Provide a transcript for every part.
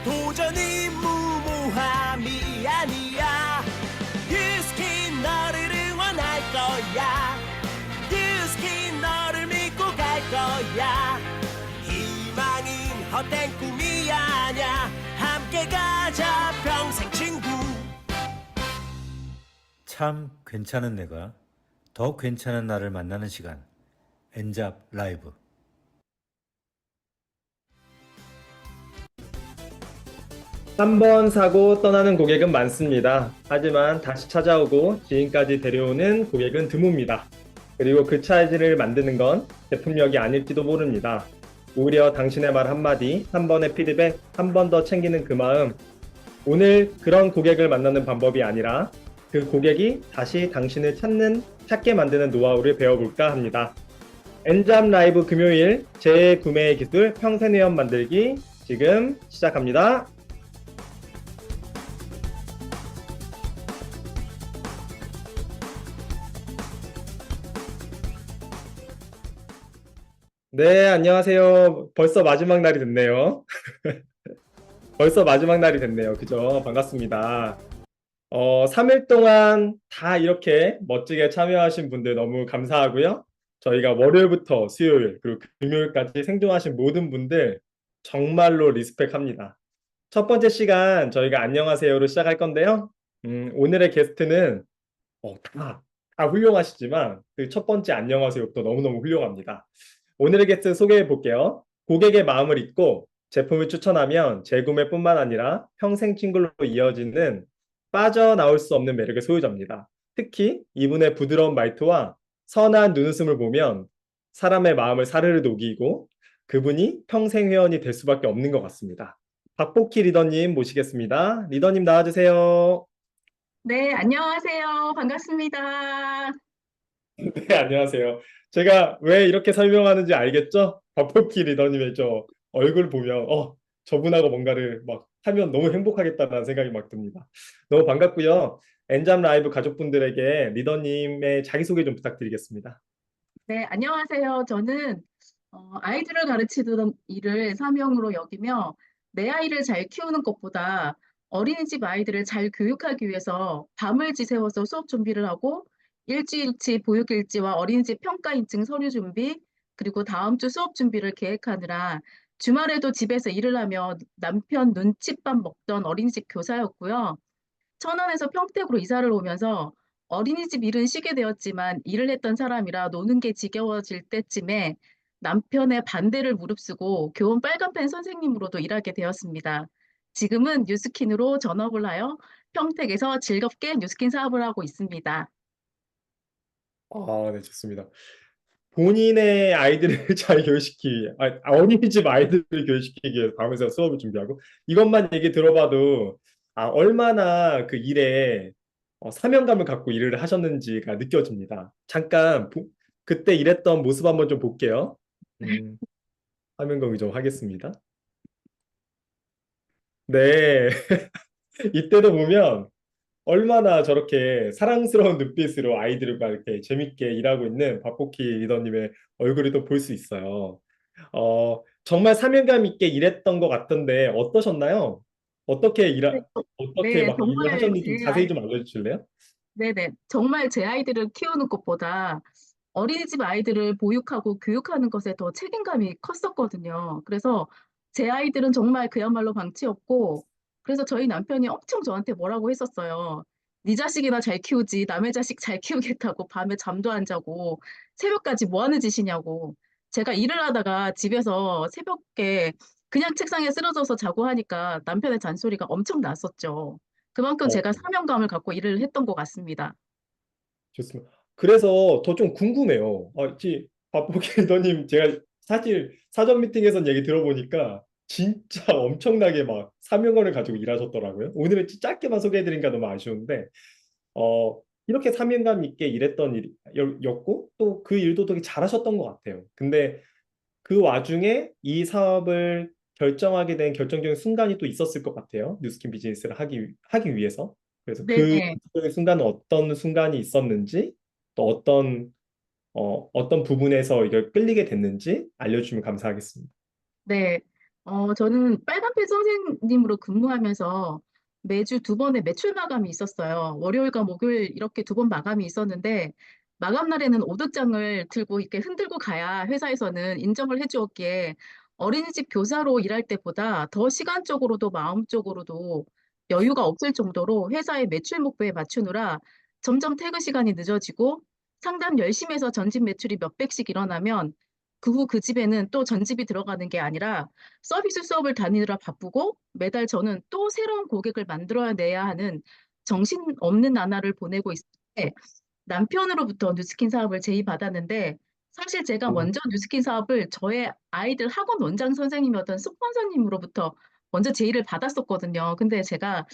도전이 무모함이 아니야. 뉴스킨 너를 응원할 거야. 뉴스킨 너를 믿고 갈 거야. 희망은 헛된 꿈이 아냐. 함께 가자 평생 친구. 참 괜찮은 내가 더 괜찮은 나를 만나는 시간, 엔잡 라이브. 한 번 사고 떠나는 고객은 많습니다. 하지만 다시 찾아오고 지인까지 데려오는 고객은 드뭅니다. 그리고 그 차이를 만드는 건 제품력이 아닐지도 모릅니다. 오히려 당신의 말 한마디, 한 번의 피드백, 한 번 더 챙기는 그 마음. 오늘 그런 고객을 만나는 방법이 아니라 그 고객이 다시 당신을 찾게 만드는 노하우를 배워볼까 합니다. 엔잡 라이브 금요일 재구매 기술 평생회원 만들기 지금 시작합니다. 네, 안녕하세요. 벌써 마지막 날이 됐네요. 벌써 마지막 날이 됐네요. 그죠? 반갑습니다. 3일 동안 다 이렇게 멋지게 참여하신 분들 너무 감사하고요. 저희가 월요일부터 수요일 그리고 금요일까지 생존하신 모든 분들 정말로 리스펙합니다. 첫 번째 시간 저희가 안녕하세요로 시작할 건데요. 오늘의 게스트는 다 훌륭하시지만 그 첫 번째 안녕하세요부터 너무너무 훌륭합니다. 오늘의 게스트 소개해 볼게요. 고객의 마음을 잊고 제품을 추천하면 재구매뿐만 아니라 평생 친구로 이어지는 빠져나올 수 없는 매력의 소유자입니다. 특히 이분의 부드러운 말투와 선한 눈웃음을 보면 사람의 마음을 사르르 녹이고 그분이 평생 회원이 될 수밖에 없는 것 같습니다. 박복희 리더님 모시겠습니다. 리더님 나와주세요. 네, 안녕하세요. 반갑습니다. 네, 안녕하세요. 제가 왜 이렇게 설명하는지 알겠죠? 박복희 리더님의 저 얼굴 보면 저분하고 뭔가를 막 하면 너무 행복하겠다는 생각이 막 듭니다. 너무 반갑고요. 엔잡 라이브 가족분들에게 리더님의 자기소개 좀 부탁드리겠습니다. 네, 안녕하세요. 저는 아이들을 가르치던 일을 사명으로 여기며 내 아이를 잘 키우는 것보다 어린이집 아이들을 잘 교육하기 위해서 밤을 지새워서 수업 준비를 하고 일주일치 보육일지와 어린이집 평가 인증 서류 준비, 그리고 다음 주 수업 준비를 계획하느라 주말에도 집에서 일을 하며 남편 눈칫밥 먹던 어린이집 교사였고요. 천안에서 평택으로 이사를 오면서 어린이집 일은 쉬게 되었지만 일을 했던 사람이라 노는 게 지겨워질 때쯤에 남편의 반대를 무릅쓰고 교원 빨간펜 선생님으로도 일하게 되었습니다. 지금은 뉴스킨으로 전업을 하여 평택에서 즐겁게 뉴스킨 사업을 하고 있습니다. 네, 좋습니다. 본인의 아이들을 잘 교육시키기 위해, 어린이집 아이들을 교육시키기 위해 밤에서 수업을 준비하고 이것만 얘기 들어봐도 얼마나 그 일에 사명감을 갖고 일을 하셨는지가 느껴집니다. 잠깐 그때 일했던 모습 한번 좀 볼게요. 화면 공유 좀 하겠습니다. 네, 이때도 보면 얼마나 저렇게 사랑스러운 눈빛으로 아이들과 이렇게 재밌게 일하고 있는 박복희 리더님의 얼굴을 또 볼 수 있어요. 정말 사명감 있게 일했던 것 같던데 어떠셨나요? 네, 어떻게 네, 막 일을 정말 하셨는지 자세히 좀 알려주실래요? 네네. 정말 제 아이들을 키우는 것보다 어린이집 아이들을 보육하고 교육하는 것에 더 책임감이 컸었거든요. 그래서 제 아이들은 정말 그야말로 방치였고, 그래서 저희 남편이 엄청 저한테 뭐라고 했었어요. 네 자식이나 잘 키우지, 남의 자식 잘 키우겠다고 밤에 잠도 안 자고 새벽까지 뭐 하는 짓이냐고. 제가 일을 하다가 집에서 새벽에 그냥 책상에 쓰러져서 자고 하니까 남편의 잔소리가 엄청 났었죠. 그만큼 어, 제가 사명감을 갖고 일을 했던 것 같습니다. 좋습니다. 그래서 더 좀 궁금해요. 박복희 리더님 제가 사실 사전 미팅에서 얘기 들어보니까 진짜 엄청나게 막 사명감을 가지고 일하셨더라고요. 오늘은 짧게만 소개해드리니까 너무 아쉬운데 이렇게 사명감 있게 일했던 일이었고 또 그 일도 되게 잘하셨던 것 같아요. 근데 그 와중에 이 사업을 결정하게 된 결정적인 순간이 또 있었을 것 같아요. 뉴스킨 비즈니스를 하기 위해서. 그래서 그 네네. 순간은 어떤 순간이 있었는지 또 어떤 부분에서 이걸 끌리게 됐는지 알려주시면 감사하겠습니다. 네. 저는 빨간펜 선생님으로 근무하면서 매주 두 번의 매출 마감이 있었어요. 월요일과 목요일 이렇게 두 번 마감이 있었는데, 마감 날에는 오덕장을 들고 이렇게 흔들고 가야 회사에서는 인정을 해주었기에 어린이집 교사로 일할 때보다 더 시간적으로도 마음적으로도 여유가 없을 정도로 회사의 매출 목표에 맞추느라 점점 퇴근 시간이 늦어지고 상담 열심히 해서 전집 매출이 몇백씩 일어나면 그 후 그 집에는 또 전집이 들어가는 게 아니라 서비스 수업을 다니느라 바쁘고 매달 저는 또 새로운 고객을 만들어내야 하는 정신없는 나날을 보내고 있을 때 남편으로부터 뉴스킨 사업을 제의받았는데 사실 제가 음. 먼저 뉴스킨 사업을 저의 아이들 학원 원장 선생님이었던 스폰서님으로부터 먼저 제의를 받았었거든요. 근데 제가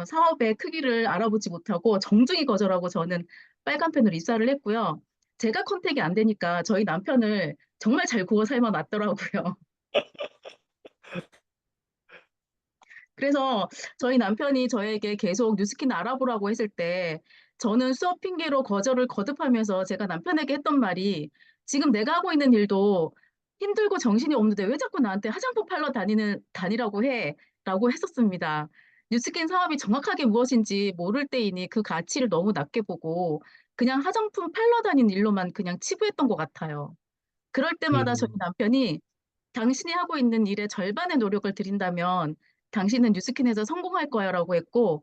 사업의 크기를 알아보지 못하고 정중히 거절하고 저는 빨간펜으로 입사를 했고요. 제가 컨택이 안 되니까 저희 남편을 정말 잘 구워 삶아 놨더라고요. 그래서 저희 남편이 저에게 계속 뉴스킨 알아보라고 했을 때 저는 수업 핑계로 거절을 거듭하면서 제가 남편에게 했던 말이 지금 내가 하고 있는 일도 힘들고 정신이 없는데 왜 자꾸 나한테 화장품 팔러 다니라고 해? 라고 했었습니다. 뉴스킨 사업이 정확하게 무엇인지 모를 때이니 그 가치를 너무 낮게 보고 그냥 화장품 팔러 다니는 일로만 그냥 치부했던 것 같아요. 그럴 때마다 저희 음. 남편이 당신이 하고 있는 일의 절반의 노력을 들인다면 당신은 뉴스킨에서 성공할 거야라고 했고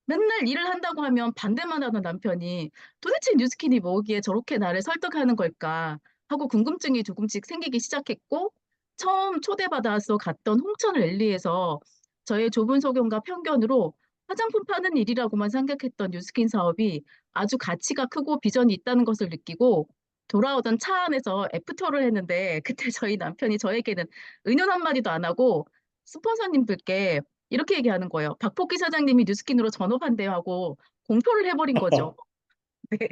맨날 일을 한다고 하면 반대만 하던 남편이 도대체 뉴스킨이 뭐기에 저렇게 나를 설득하는 걸까 하고 궁금증이 조금씩 생기기 시작했고 처음 초대받아서 갔던 홍천 랠리에서 저의 좁은 소견과 편견으로 화장품 파는 일이라고만 생각했던 뉴스킨 사업이 아주 가치가 크고 비전이 있다는 것을 느끼고 돌아오던 차 안에서 애프터를 했는데 그때 저희 남편이 저에게는 은연 한마디도 안 하고 스폰서님들께 이렇게 얘기하는 거예요. 박복기 사장님이 뉴스킨으로 전업한대요 하고 공표를 해버린 거죠. 네.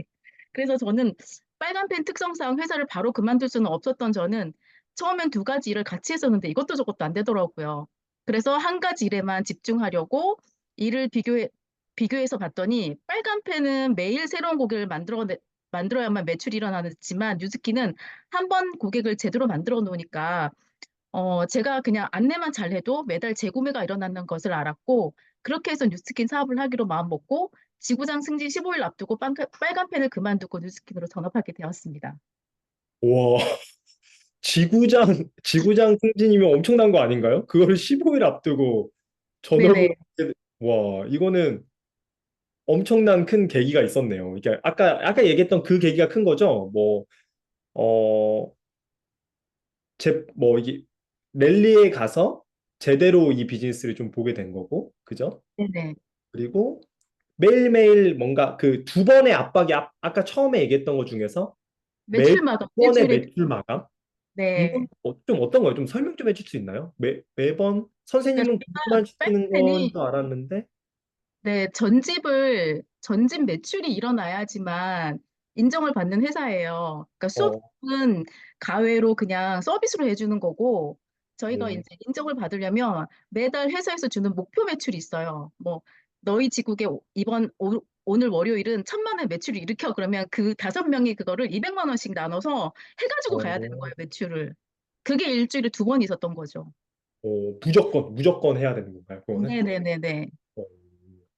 그래서 저는 빨간펜 특성상 회사를 바로 그만둘 수는 없었던 저는 처음엔 두 가지 일을 같이 했었는데 이것도 저것도 안 되더라고요. 그래서 한 가지 일에만 집중하려고 일을 비교해서 봤더니 빨간펜은 매일 새로운 고객을 만들어야만 매출이 일어나지만 뉴스킨은 한 번 고객을 제대로 만들어 놓으니까 제가 그냥 안내만 잘해도 매달 재구매가 일어나는 것을 알았고, 그렇게 해서 뉴스킨 사업을 하기로 마음먹고, 지구장 승진 15일 앞두고 빨간 펜을 그만두고 뉴스킨으로 전업하게 되었습니다. 와, 지구장 승진이면 엄청난 거 아닌가요? 그거를 15일 앞두고 전월부로 네네. 와, 이거는 엄청난 큰 계기가 있었네요. 이게 아까 얘기했던 그 계기가 큰 거죠? 어, 이게 랠리에 가서 제대로 이 비즈니스를 좀 보게 된 거고, 그죠? 네네. 그리고 매일매일 뭔가 그 두 번의 압박이 아까 처음에 얘기했던 것 중에서 매 매출 마감, 번의 일주일에, 매출 마감? 이건 네. 좀 어떤 거예요? 좀 설명 좀 해줄 수 있나요? 매번 그러니까 선생님은 저희가 공부만 빨간 시키는 건 펜이 줄 알았는데, 네, 전집 매출이 일어나야지만 인정을 받는 회사예요. 그러니까 어, 수업은 가외로 그냥 서비스로 해주는 거고, 저희가 음, 이제 인정을 받으려면 매달 회사에서 주는 목표 매출이 있어요. 뭐, 너희 지국에 오늘 월요일은 1,000만 원 매출을 일으켜 그러면 그 5명이 그거를 200만 원씩 나눠서 해가지고 가야 되는 어, 거예요, 매출을. 그게 일주일에 두 번 있었던 거죠. 무조건 해야 되는 건가요? 그거는? 네네네네. 어,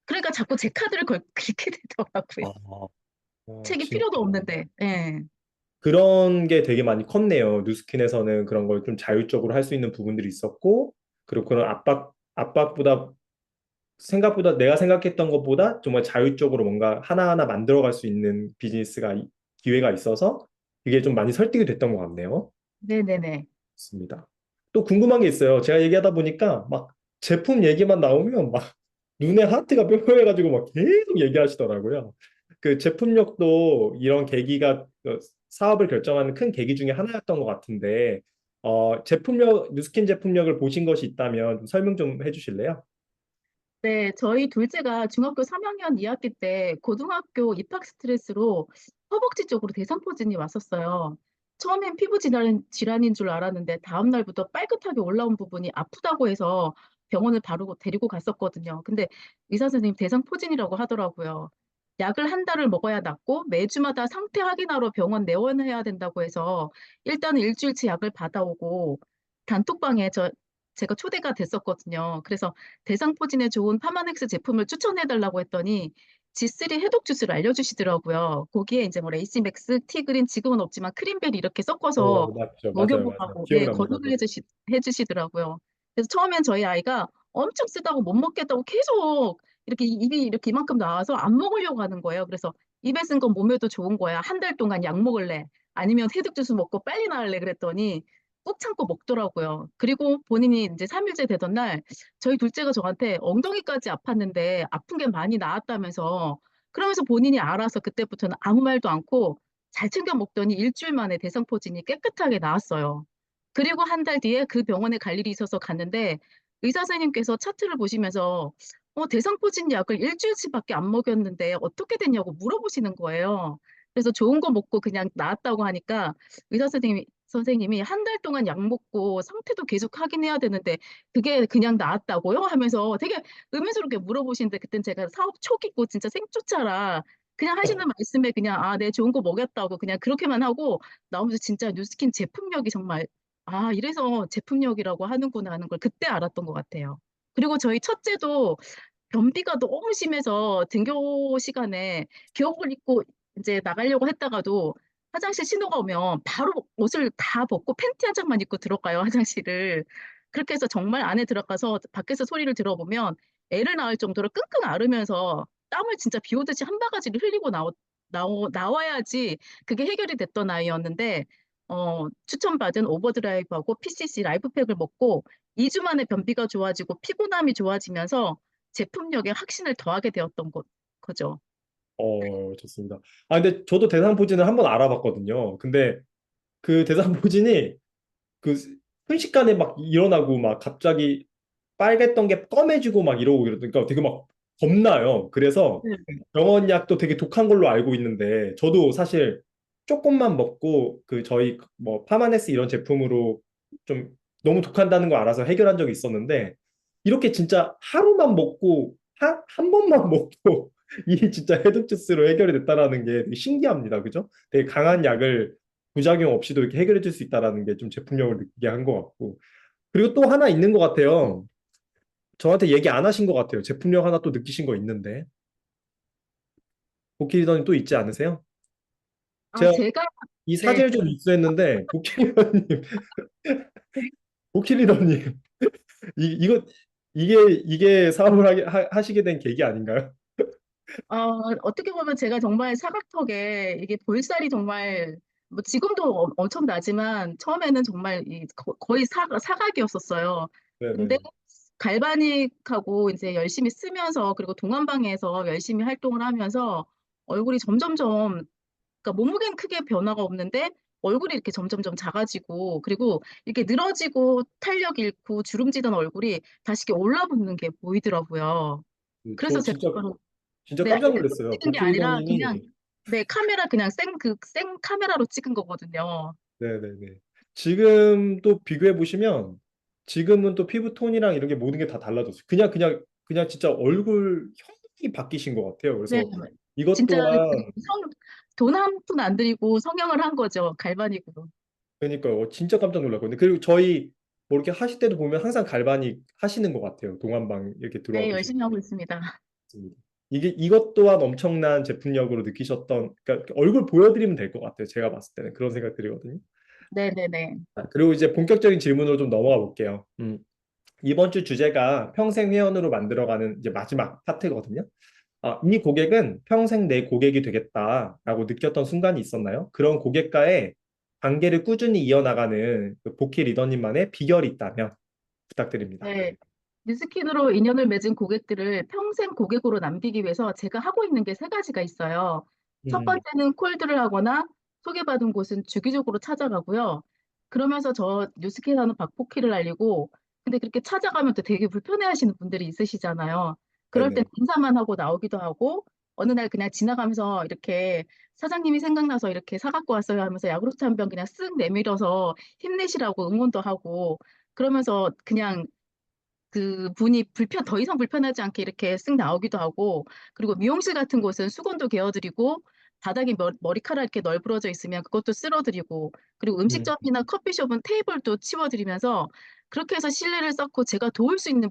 그러니까 자꾸 제 카드를 긁게 되더라고요. 아, 책이 진짜. 필요도 없는데. 예. 그런 게 되게 많이 컸네요. 뉴스킨에서는 그런 걸 좀 자율적으로 할 수 있는 부분들이 있었고, 그리고 그런 압박보다 생각보다 내가 생각했던 것보다 정말 자율적으로 뭔가 하나하나 만들어갈 수 있는 기회가 있어서 이게 좀 많이 설득이 됐던 것 같네요. 네네네. 맞습니다. 또 궁금한 게 있어요. 제가 얘기하다 보니까 막 제품 얘기만 나오면 막 눈에 하트가 뿅뿅해가지고 막 계속 얘기하시더라고요. 그 제품력도 이런 계기가 사업을 결정하는 큰 계기 중에 하나였던 것 같은데 뉴스킨 제품력을 보신 것이 있다면 좀 설명 좀 해주실래요? 네, 저희 둘째가 중학교 3학년 2학기 때 고등학교 입학 스트레스로 허벅지 쪽으로 대상포진이 왔었어요. 처음엔 피부 질환인 줄 알았는데 다음 날부터 빨갛게 올라온 부분이 아프다고 해서 병원을 바로 데리고 갔었거든요. 근데 의사 선생님 대상포진이라고 하더라고요. 약을 한 달을 먹어야 낫고 매주마다 상태 확인하러 병원 내원해야 된다고 해서 일단은 일주일치 약을 받아오고 단톡방에 제가 초대가 됐었거든요. 그래서 대상포진에 좋은 파마넥스 제품을 추천해 달라고 했더니 G3 해독 주스를 알려주시더라고요. 거기에 이제 뭐 레이시맥스, 티그린 지금은 없지만 크림베리 이렇게 섞어서 맞죠. 맞아요. 맞아요. 먹여보라고 예, 기억납니다. 권유를 해주시더라고요. 그래서 처음엔 저희 아이가 엄청 쓰다고 못 먹겠다고 계속 이렇게 입이 이렇게 이만큼 나와서 안 먹으려고 하는 거예요. 그래서 입에 쓴 건 몸에도 좋은 거야. 한 달 동안 약 먹을래? 아니면 해독 주스 먹고 빨리 나을래? 그랬더니 꾹 참고 먹더라고요. 그리고 본인이 이제 3일째 되던 날 저희 둘째가 저한테 엉덩이까지 아팠는데 아픈 게 많이 나았다면서 그러면서 본인이 알아서 그때부터는 아무 말도 않고 잘 챙겨 먹더니 일주일 만에 대상포진이 깨끗하게 나았어요. 그리고 한 달 뒤에 그 병원에 갈 일이 있어서 갔는데 의사 선생님께서 차트를 보시면서 대상포진 약을 일주일치밖에 안 먹였는데 어떻게 됐냐고 물어보시는 거예요. 그래서 좋은 거 먹고 그냥 나았다고 하니까 의사 선생님이 한 달 동안 약 먹고 상태도 계속 확인해야 되는데 그게 그냥 나았다고요? 하면서 되게 의문스럽게 물어보시는데 그땐 제가 사업 초기고 진짜 생초짜라 그냥 하시는 말씀에 그냥 아, 네, 좋은 거 먹였다고 그냥 그렇게만 하고 나오면서 진짜 뉴스킨 제품력이 정말 아, 이래서 제품력이라고 하는구나 하는 걸 그때 알았던 것 같아요. 그리고 저희 첫째도 변비가 너무 심해서 등교 시간에 교복을 입고 이제 나가려고 했다가도 화장실 신호가 오면 바로 옷을 다 벗고 팬티 한 장만 입고 들어가요, 화장실을. 그렇게 해서 정말 안에 들어가서 밖에서 소리를 들어보면 애를 낳을 정도로 끙끙 앓으면서 땀을 진짜 비 오듯이 한 바가지를 흘리고 나와야지 그게 해결이 됐던 아이였는데, 추천받은 오버드라이브하고 PCC 라이프팩을 먹고 2주 만에 변비가 좋아지고 피곤함이 좋아지면서 제품력에 확신을 더하게 되었던 거죠. 좋습니다. 아, 근데 저도 대상포진을 한번 알아봤거든요. 근데 그 대상포진이 그 순식간에 막 일어나고 막 갑자기 빨갰던 게 검해지고 막 이러고 그러니까 되게 막 겁나요. 그래서 네. 병원 약도 되게 독한 걸로 알고 있는데 저도 사실 조금만 먹고 그 저희 뭐 파마네스 이런 제품으로 좀 너무 독한다는 거 알아서 해결한 적이 있었는데 이렇게 진짜 하루만 먹고 한 번만 먹고 이 진짜 해독 주스로 해결이 됐다라는 게 되게 신기합니다. 그죠? 되게 강한 약을 부작용 없이도 이렇게 해결해 줄 수 있다라는 게 좀 제품력을 느끼게 한 것 같고 그리고 또 하나 있는 것 같아요. 저한테 얘기 안 하신 것 같아요. 제품력 하나 또 느끼신 거 있는데. 복귀리더님 또 있지 않으세요? 아, 제가 제가, 이 네. 사제를 좀 입수했는데, 복귀리더님, 복귀리더님, 이게 사업을 하시게 된 계기 아닌가요? 어떻게 보면 제가 정말 사각턱에 이게 볼살이 정말 뭐 지금도 엄청 나지만 처음에는 정말 거의 사각이었었어요. 근데 네네. 갈바닉하고 이제 열심히 쓰면서 그리고 동안방에서 열심히 활동을 하면서 얼굴이 점점점 그러니까 몸무게는 크게 변화가 없는데 얼굴이 이렇게 점점점 작아지고 그리고 이렇게 늘어지고 탄력 잃고 주름지던 얼굴이 다시 이렇게 올라붙는 게 보이더라고요. 그래서 저 제가 진짜 네, 깜짝 아이들로 놀랐어요. 찍은 게 아니라 그냥 복귀리더님이, 네, 카메라 그냥 생 카메라로 찍은 거거든요. 네네네. 지금 또 비교해 보시면, 지금은 또 피부 톤이랑 이런 게 모든 게 다 달라졌어요. 그냥 진짜 얼굴 형이 바뀌신 것 같아요. 네, 그래서 이것 진짜 또한 돈 한 푼 안 들이고 성형을 한 거죠. 갈바닉으로. 그러니까요. 진짜 깜짝 놀랐거든요. 그리고 저희 뭐 이렇게 하실 때도 보면 항상 갈바닉 하시는 것 같아요. 동안방 이렇게 들어와 네, 보시면. 열심히 하고 있습니다. 이것 또한 엄청난 제품력으로 느끼셨던, 그러니까 얼굴 보여드리면 될 것 같아요. 제가 봤을 때는 그런 생각 들거든요. 네네네. 그리고 이제 본격적인 질문으로 좀 넘어가 볼게요. 이번 주 주제가 평생 회원으로 만들어가는 이제 마지막 파트거든요. 이 고객은 평생 내 고객이 되겠다라고 느꼈던 순간이 있었나요? 그런 고객과의 관계를 꾸준히 이어나가는 그 복희 리더님만의 비결이 있다면 부탁드립니다. 네. 뉴스킨으로 인연을 맺은 고객들을 평생 고객으로 남기기 위해서 제가 하고 있는 게 세 가지가 있어요. 첫 음, 번째는 콜드를 하거나 소개받은 곳은 주기적으로 찾아가고요. 그러면서 저 뉴스킨 하는 박복희를 알리고, 근데 그렇게 찾아가면 또 되게 불편해하시는 분들이 있으시잖아요. 그럴 땐 네네. 인사만 하고 나오기도 하고, 어느 날 그냥 지나가면서 이렇게 사장님이 생각나서 이렇게 사갖고 왔어요 하면서 야구르트 한 병 그냥 쓱 내밀어서 힘내시라고 응원도 하고, 그러면서 그냥 그 분이 더 이상 불편하지 않게 이렇게 쓱 나오기도 하고, 그리고 미용실 같은 곳은 수건도 개어드리고, 바닥에 머리카락 이렇게 널브러져 있으면 그것도 쓸어드리고, 그리고 음, 음식점이나 커피숍은 테이블도 치워드리면서 그렇게 해서 신뢰를 쌓고 제가 도울 수 있는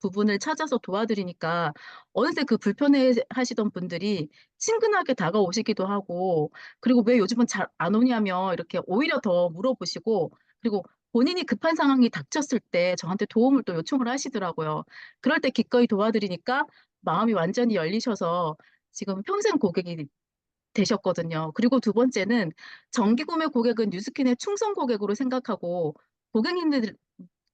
부분을 찾아서 도와드리니까 어느새 그 불편해 하시던 분들이 친근하게 다가오시기도 하고, 그리고 왜 요즘은 잘 안 오냐며 이렇게 오히려 더 물어보시고, 그리고 본인이 급한 상황이 닥쳤을 때 저한테 도움을 또 요청을 하시더라고요. 그럴 때 기꺼이 도와드리니까 마음이 완전히 열리셔서 지금 평생 고객이 되셨거든요. 그리고 두 번째는 정기 구매 고객은 뉴스킨의 충성 고객으로 생각하고 고객님들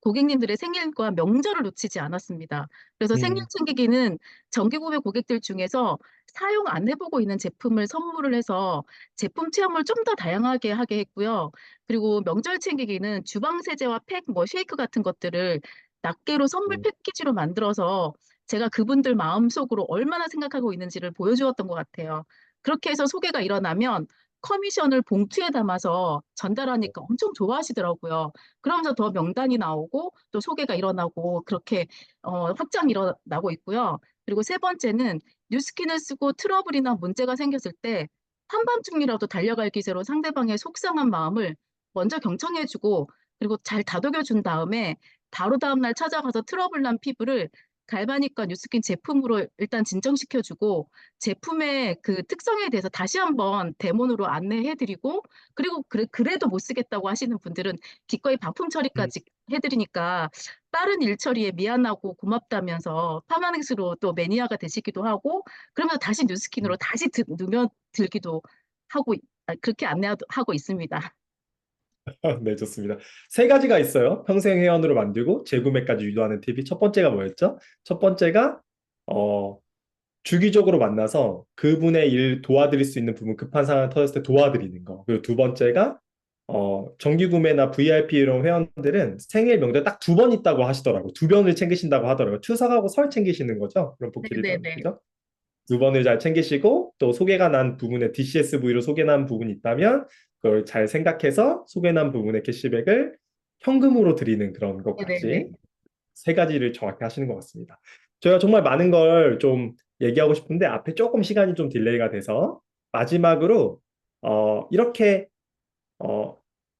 고객님들의 생일과 명절을 놓치지 않았습니다. 그래서 생일 음, 챙기기는 정기 구매 고객들 중에서 사용 안 해보고 있는 제품을 선물을 해서 제품 체험을 좀 더 다양하게 하게 했고요. 그리고 명절 챙기기는 주방 세제와 팩, 뭐 쉐이크 같은 것들을 낱개로 선물 음, 패키지로 만들어서 제가 그분들 마음속으로 얼마나 생각하고 있는지를 보여주었던 것 같아요. 그렇게 해서 소개가 일어나면 커미션을 봉투에 담아서 전달하니까 엄청 좋아하시더라고요. 그러면서 더 명단이 나오고 또 소개가 일어나고 그렇게 확장이 일어나고 있고요. 그리고 세 번째는 뉴스킨을 쓰고 트러블이나 문제가 생겼을 때 한밤중이라도 달려갈 기세로 상대방의 속상한 마음을 먼저 경청해주고, 그리고 잘 다독여준 다음에 바로 다음날 찾아가서 트러블 난 피부를 갈바닉과 뉴스킨 제품으로 일단 진정시켜주고, 제품의 그 특성에 대해서 다시 한번 데모로 안내해드리고, 그리고 그래도 못 쓰겠다고 하시는 분들은 기꺼이 반품 음, 처리까지 해드리니까 빠른 일 처리에 미안하고 고맙다면서 파마넥스로 또 매니아가 되시기도 하고, 그러면서 다시 뉴스킨으로 음. 다시 들기도 하고, 그렇게 안내하고 있습니다. 네, 좋습니다. 세 가지가 있어요. 평생 회원으로 만들고 재구매까지 유도하는 팁이 첫 번째가 뭐였죠? 첫 번째가 어, 주기적으로 만나서 그분의 일 도와드릴 수 있는 부분 급한 상황 터졌을 때 도와드리는 거. 그리고 두 번째가 정기 구매나 VIP 이런 회원들은 생일 명절 딱 두 번 있다고 하시더라고. 두 번을 챙기신다고 하더라고요. 추석하고 설 챙기시는 거죠. 그럼 복귀리던 네네네. 그죠? 두 번을 잘 챙기시고 또 소개가 난 부분에 DCSV로 소개 난 부분이 있다면 그걸 잘 생각해서 소개 난 부분의 캐시백을 현금으로 드리는 그런 네네네. 것까지 세 가지를 정확히 하시는 것 같습니다. 저희가 정말 많은 걸 좀 얘기하고 싶은데 앞에 조금 시간이 좀 딜레이가 돼서 마지막으로 이렇게 어,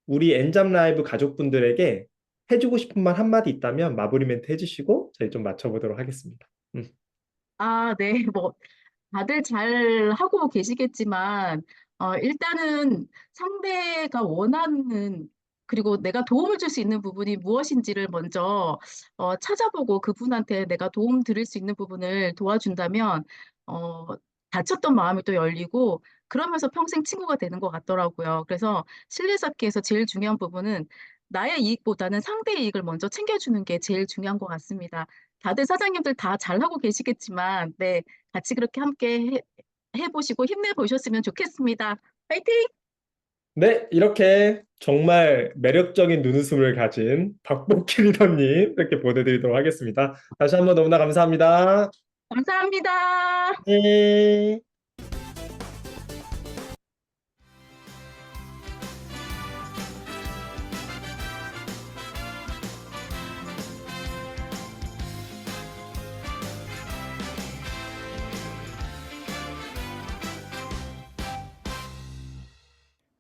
우리 엔잡 라이브 가족분들에게 해주고 싶은 말 한마디 있다면 마무리 멘트 해주시고 저희 좀 맞춰보도록 하겠습니다. 음, 아, 네. 뭐 다들 잘 하고 계시겠지만, 일단은 상대가 원하는, 그리고 내가 도움을 줄 수 있는 부분이 무엇인지를 먼저 찾아보고 그분한테 내가 도움 드릴 수 있는 부분을 도와준다면, 어, 다쳤던 마음이 또 열리고, 그러면서 평생 친구가 되는 것 같더라고요. 그래서 신뢰 쌓기에서 제일 중요한 부분은 나의 이익보다는 상대의 이익을 먼저 챙겨주는 게 제일 중요한 것 같습니다. 다들 사장님들 다 잘하고 계시겠지만, 네. 같이 그렇게 함께 해보시고 힘내보셨으면 좋겠습니다. 파이팅! 네, 이렇게 정말 매력적인 눈웃음을 가진 박복희 리더님 이렇게 보내드리도록 하겠습니다. 다시 한번 너무나 감사합니다. 감사합니다. 네.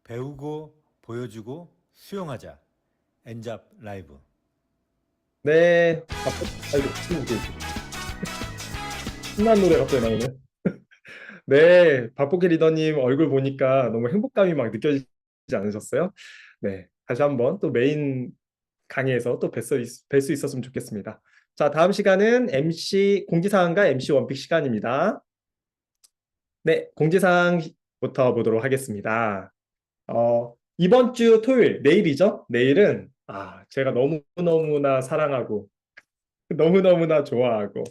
배우고 보여주고 수용하자. 엔잡 라이브. 네. 아이고, 신나는 노래 갑자기 나오네. 네, 박복희 리더님 얼굴 보니까 너무 행복감이 막 느껴지지 않으셨어요? 네, 다시 한번 또 메인 강의에서 또 뵐 수 있었으면 좋겠습니다. 자, 다음 시간은 MC 공지사항과 MC 원픽 시간입니다. 네, 공지사항부터 보도록 하겠습니다. 이번 주 토요일, 내일이죠? 내일은 제가 너무너무나 사랑하고 너무너무나 좋아하고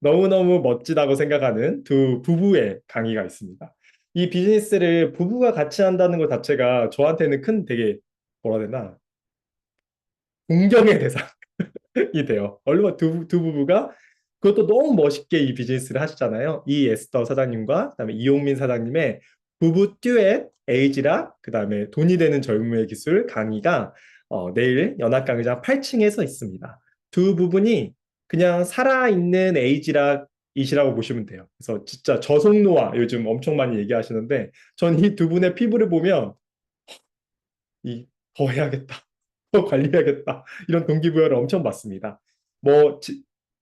너무너무 멋지다고 생각하는 두 부부의 강의가 있습니다. 이 비즈니스를 부부가 같이 한다는 것 자체가 저한테는 큰 되게 뭐라 해야 되나 존경의 대상이 돼요. 얼마나 두 부부가 그것도 너무 멋있게 이 비즈니스를 하시잖아요. 이 에스더 사장님과 그다음에 이용민 사장님의 부부 듀엣 에이지라 그다음에 돈이 되는 젊음의 기술 강의가 내일 연합강의장 8층에서 있습니다. 두 부분이 그냥 살아있는 에이지락이시라고 보시면 돼요. 그래서 진짜 저속노화 요즘 엄청 많이 얘기하시는데 전 이 두 분의 피부를 보면 더 해야겠다. 관리해야겠다. 이런 동기부여를 엄청 받습니다. 뭐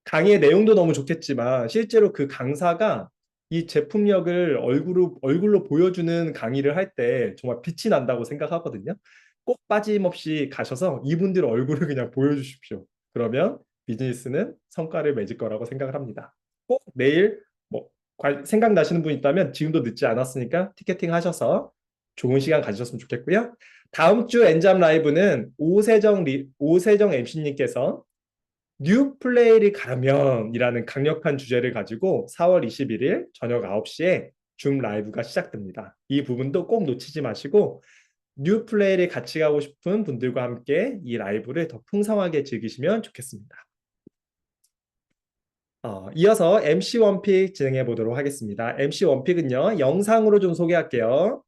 강의의 내용도 너무 좋겠지만 실제로 그 강사가 이 제품력을 얼굴로 보여주는 강의를 할 때 정말 빛이 난다고 생각하거든요. 꼭 빠짐없이 가셔서 이분들 얼굴을 그냥 보여주십시오. 그러면 비즈니스는 성과를 맺을 거라고 생각을 합니다. 꼭 내일 뭐 생각나시는 분 있다면 지금도 늦지 않았으니까 티켓팅 하셔서 좋은 시간 가지셨으면 좋겠고요. 다음 주 엔잡 라이브는 오세정 MC님께서 뉴 플레이를 가면이라는 강력한 주제를 가지고 4월 21일 저녁 9시에 줌 라이브가 시작됩니다. 이 부분도 꼭 놓치지 마시고 뉴 플레이를 같이 가고 싶은 분들과 함께 이 라이브를 더 풍성하게 즐기시면 좋겠습니다. 이어서 MC 원픽 진행해 보도록 하겠습니다. MC 원픽은요, 영상으로 좀 소개할게요.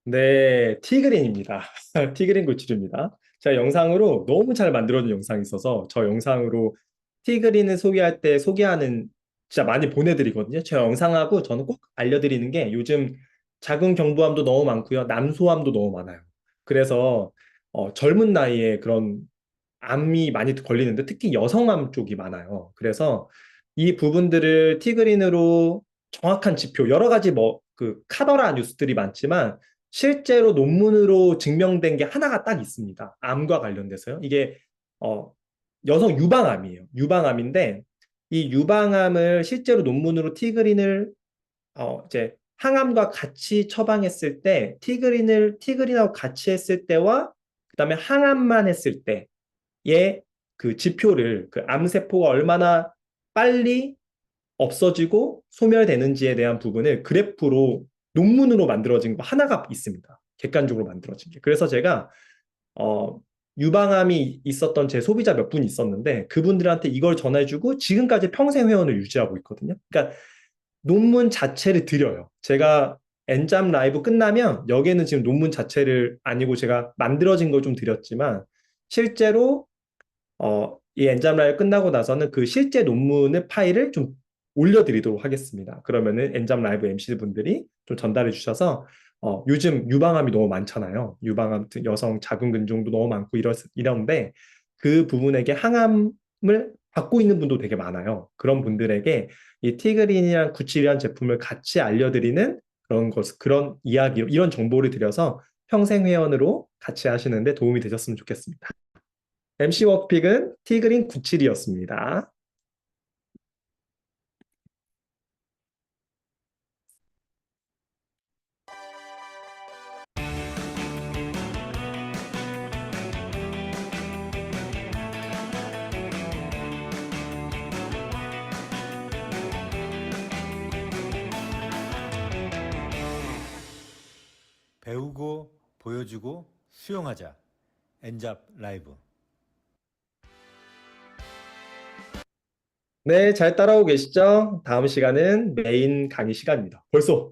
네, 티그린입니다. 티그린 고추입니다. 제가 영상으로 너무 잘 만들어진 영상이 있어서 저 영상으로 티그린을 소개할 때 소개하는 진짜 많이 보내드리거든요. 제 영상하고 저는 꼭 알려드리는 게 요즘 자궁 경부암도 너무 많고요. 남소암도 너무 많아요. 그래서 젊은 나이에 그런 암이 많이 걸리는데 특히 여성암 쪽이 많아요. 그래서 이 부분들을 티그린으로 정확한 지표, 여러 가지 뭐 그 카더라 뉴스들이 많지만 실제로 논문으로 증명된 게 하나가 딱 있습니다. 암과 관련돼서요. 이게 여성 유방암이에요. 유방암인데 이 유방암을 실제로 논문으로 티그린을 이제 항암과 같이 처방했을 때 티그린하고 같이 했을 때와 그다음에 항암만 했을 때의 그 지표를 그 암세포가 얼마나 빨리 없어지고 소멸되는지에 대한 부분을 그래프로 논문으로 만들어진 거 하나가 있습니다. 객관적으로 만들어진 게. 그래서 제가 유방암이 있었던 제 소비자 몇 분 있었는데 그분들한테 이걸 전해주고 지금까지 평생 회원을 유지하고 있거든요. 그러니까 논문 자체를 드려요. 제가 엔잡 라이브 끝나면 여기에는 지금 논문 자체를 아니고 제가 만들어진 걸 좀 드렸지만 실제로 이 엔잡 라이브 끝나고 나서는 그 실제 논문의 파일을 좀 올려드리도록 하겠습니다. 그러면은 엔잡 라이브 MC 분들이 좀 전달해 주셔서 요즘 유방암이 너무 많잖아요. 유방암, 여성 자궁근종도 너무 많고 이런데 그 부분에게 항암을 받고 있는 분도 되게 많아요. 그런 분들에게 이 티그린이랑 구칠이라는 제품을 같이 알려드리는 그런 이야기, 이런 정보를 드려서 평생 회원으로 같이 하시는데 도움이 되셨으면 좋겠습니다. MC 워크픽은 티그린 97이었습니다. 배우고 보여주고 수용하자. 엔잡 라이브. 네, 잘 따라오고 계시죠? 다음 시간은 메인 강의 시간입니다. 벌써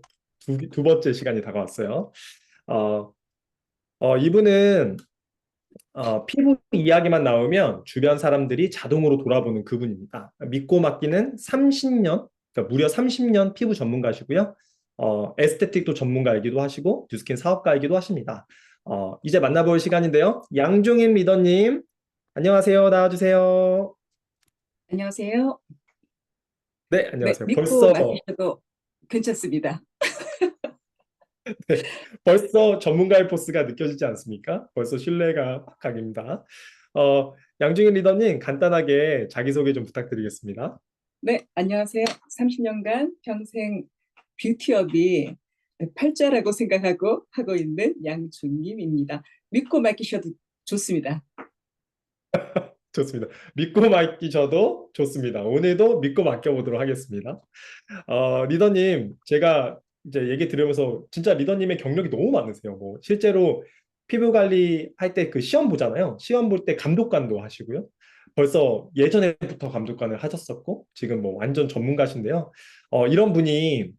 두 번째 시간이 다가왔어요. 어, 이분은 피부 이야기만 나오면 주변 사람들이 자동으로 돌아보는 그분입니다. 믿고 맡기는 30년, 그러니까 무려 30년 피부 전문가시고요. 에스테틱도 전문가이기도 하시고 뉴스킨 사업가이기도 하십니다. 이제 만나볼 시간인데요. 양종인 리더님, 안녕하세요. 나와주세요. 안녕하세요. 네, 네, 안녕하세요. 믿고 맡기셔도 괜찮습니다. 벌써 전문가의 포스가 느껴지지 않습니까? 벌써 신뢰가 확 각입니다. 양중인 리더님, 간단하게 자기소개 좀 부탁드리겠습니다. 네, 안녕하세요. 30년간 평생 뷰티업이 팔자라고 생각하고 하고 있는 양준님입니다. 믿고 맡기셔도 좋습니다. 좋습니다. 믿고 맡기셔도 좋습니다. 오늘도 믿고 맡겨보도록 하겠습니다. 리더님, 제가 이제 얘기 들으면서 진짜 리더님의 경력이 너무 많으세요. 뭐 실제로 피부 관리 할 때 그 시험 보잖아요. 시험 볼 때 감독관도 하시고요. 벌써 예전에부터 감독관을 하셨었고 지금 뭐 완전 전문가신데요. 이런 분이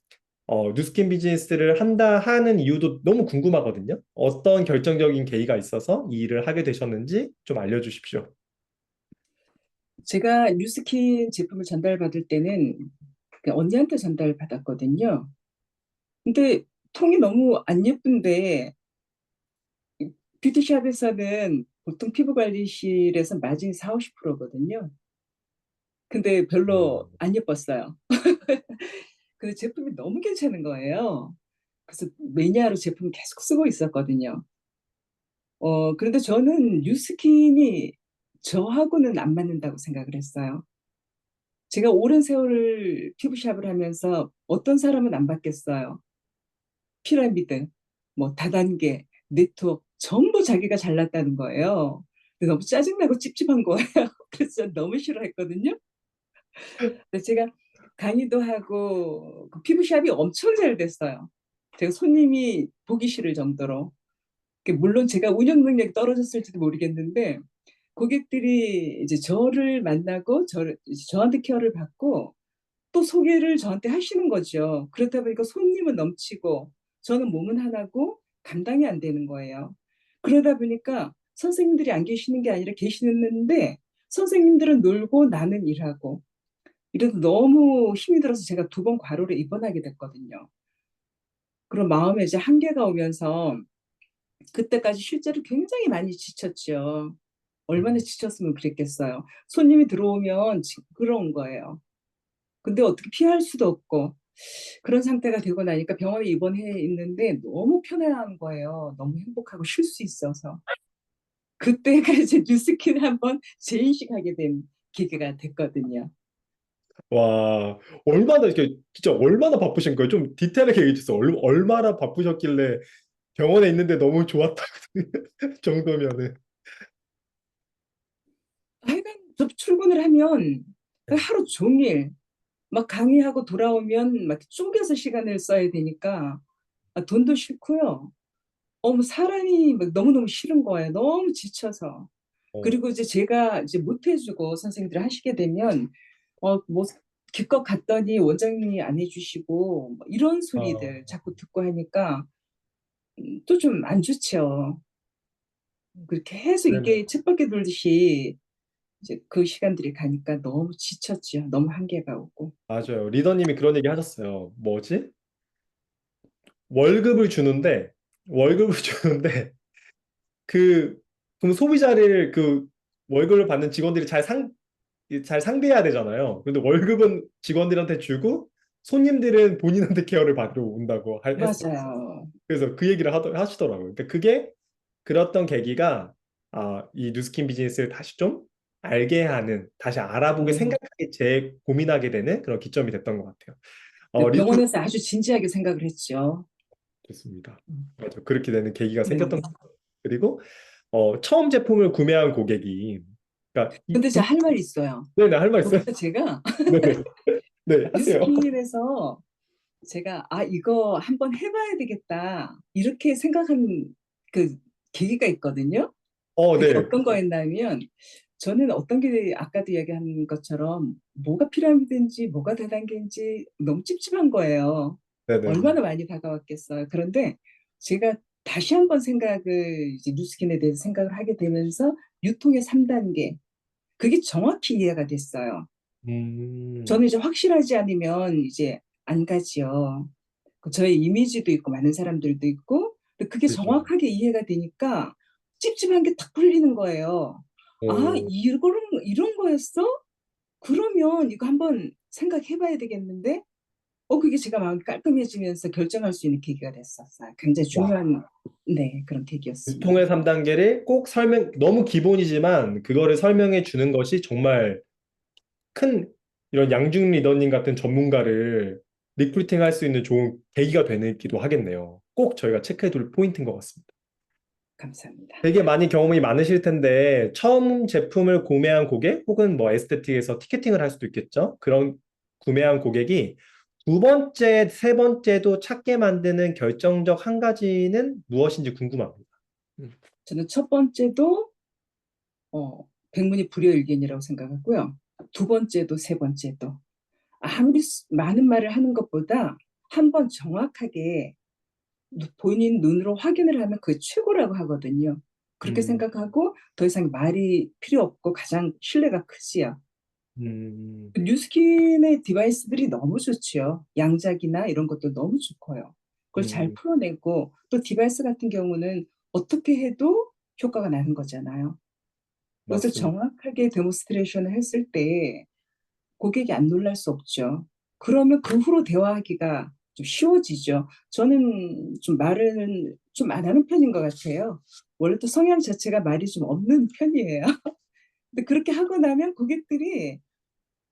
뉴스킨 비즈니스를 한다 하는 이유도 너무 궁금하거든요. 어떤 결정적인 계기가 있어서 이 일을 하게 되셨는지 좀 알려주십시오. 제가 뉴스킨 제품을 전달받을 때는 그 언니한테 전달받았거든요. 근데 통이 너무 안 예쁜데 뷰티샵에서는 보통 피부관리실에서 마진이 4, 50%거든요. 근데 별로 안 예뻤어요. 근데 제품이 너무 괜찮은 거예요. 그래서 매니아로 제품을 계속 쓰고 있었거든요. 그런데 저는 뉴스킨이 저하고는 안 맞는다고 생각을 했어요. 제가 오랜 세월을 피부샵을 하면서 어떤 사람은 안 받겠어요. 피라미드, 뭐 다단계, 네트워크 전부 자기가 잘났다는 거예요. 근데 너무 짜증나고 찝찝한 거예요. 그래서 전 너무 싫어했거든요. 그래서 제가 강의도 하고 그 피부샵이 엄청 잘 됐어요. 제가 손님이 보기 싫을 정도로. 물론 제가 운영 능력이 떨어졌을지도 모르겠는데 고객들이 이제 저를 만나고 저한테 케어를 받고 또 소개를 저한테 하시는 거죠. 그렇다 보니까 손님은 넘치고 저는 몸은 하나고 감당이 안 되는 거예요. 그러다 보니까 선생님들이 안 계시는 게 아니라 계시는데 선생님들은 놀고 나는 일하고 이래서 너무 힘이 들어서 제가 2번 과로를 입원하게 됐거든요. 그런 마음에 이제 한계가 오면서 그때까지 실제로 굉장히 많이 지쳤죠. 얼마나 지쳤으면 그랬겠어요. 손님이 들어오면 징그러운 거예요. 근데 어떻게 피할 수도 없고 그런 상태가 되고 나니까 병원에 입원해 있는데 너무 편안한 거예요. 너무 행복하고 쉴 수 있어서. 그때가 이제 뉴스킨 한번 재인식하게 된 계기가 됐거든요. 와, 얼마나 이렇게 진짜 얼마나 바쁘신 거예요? 좀 디테일하게 얘기해 주세요. 얼마나 바쁘셨길래 병원에 있는데 너무 좋았다 정도면은. 하여간 저 출근을 하면 하루 종일 막 강의하고 돌아오면 막 쪼개서 시간을 써야 되니까 돈도 싫고요. 뭐 사람이 막 너무너무 싫은 거예요. 너무 지쳐서. 어, 그리고 이제 제가 이제 못 해주고 선생님들이 하시게 되면 뭐 기껏 갔더니 원장님이 안 해주시고 뭐 이런 어, 소리들 자꾸 듣고 하니까 또 좀 안 좋죠. 그렇게 계속 그러면 이게 쳇바퀴 돌듯이 이제 그 시간들이 가니까 너무 지쳤죠. 너무 한계가 오고. 맞아요. 리더님이 그런 얘기 하셨어요. 뭐지? 월급을 주는데 월급을 주는데 그 그럼 소비자를 그 월급을 받는 직원들이 잘 상대해야 되잖아요. 근데 월급은 직원들한테 주고 손님들은 본인한테 케어를 받으러 온다고 했어요. 맞아요. 그래서 그 얘기를 하시더라고요. 그러니까 그게 그랬던 계기가 이 뉴스킨 비즈니스를 다시 좀 알게 하는, 다시 알아보게 네. 생각하게 고민하게 되는 그런 기점이 됐던 것 같아요. 근데 리더 병원에서 아주 진지하게 생각을 했죠. 좋습니다. 음. 맞아. 그렇게 되는 계기가 네. 생겼던 것 같아요. 그리고 처음 제품을 구매한 고객이 그러니까 근데 제가 할 말이 있어요. 네네 할 말 있어요? 거기서 제가 네네 네 하세요. 뉴스킨에서 제가 이거 한번 해봐야 되겠다 이렇게 생각한 그 계기가 있거든요. 그게 네. 어떤 거였냐면 저는 어떤 게 아까도 이야기한 것처럼 뭐가 피라미드인지 뭐가 다단계인지 너무 찝찝한 거예요. 네네. 얼마나 많이 다가왔겠어요. 그런데 제가 다시 한번 생각을 이제 뉴스킨에 대해서 생각을 하게 되면서 유통의 3단계 그게 정확히 이해가 됐어요. 음, 저는 이제 확실하지 않으면 이제 안 가지요. 그 저의 이미지도 있고 많은 사람들도 있고 근데 그게 그죠. 정확하게 이해가 되니까 찝찝한 게 딱 풀리는 거예요. 아, 오, 이런 거였어? 그러면 이거 한번 생각해 봐야 되겠는데? 그게 제가 마음이 깔끔해지면서 결정할 수 있는 계기가 됐었어요. 굉장히 와. 중요한, 네, 그런 계기였습니다. 유통의 3단계를 꼭 너무 기본이지만 그거를 설명해 주는 것이 정말 큰 이런 양중 리더님 같은 전문가를 리크루팅 할 수 있는 좋은 계기가 되기도 하겠네요. 꼭 저희가 체크해 둘 포인트인 것 같습니다. 감사합니다. 되게 많이 경험이 많으실 텐데 처음 제품을 구매한 고객 혹은 뭐 에스테틱에서 티켓팅을 할 수도 있겠죠. 그런 구매한 고객이 두 번째, 세 번째도 찾게 만드는 결정적 한 가지는 무엇인지 궁금합니다. 음. 저는 첫 번째도 백문이 불여일견이라고 생각하고요. 두 번째도 세 번째도 아무리 많은 말을 하는 것보다 한번 정확하게 본인 눈으로 확인을 하면 그게 최고라고 하거든요. 그렇게 음, 생각하고 더 이상 말이 필요 없고 가장 신뢰가 크지요. 음, 뉴스킨의 디바이스들이 너무 좋지요. 양작이나 이런 것도 너무 좋고요. 그걸 잘 음, 풀어내고 또 디바이스 같은 경우는 어떻게 해도 효과가 나는 거잖아요. 그래서 맞습니다. 정확하게 데모스트레이션을 했을 때 고객이 안 놀랄 수 없죠. 그러면 그 후로 대화하기가 좀 쉬워지죠. 저는 좀 말은 좀 안 하는 편인 것 같아요. 원래 또 성향 자체가 말이 좀 없는 편이에요. 근데 그렇게 하고 나면 고객들이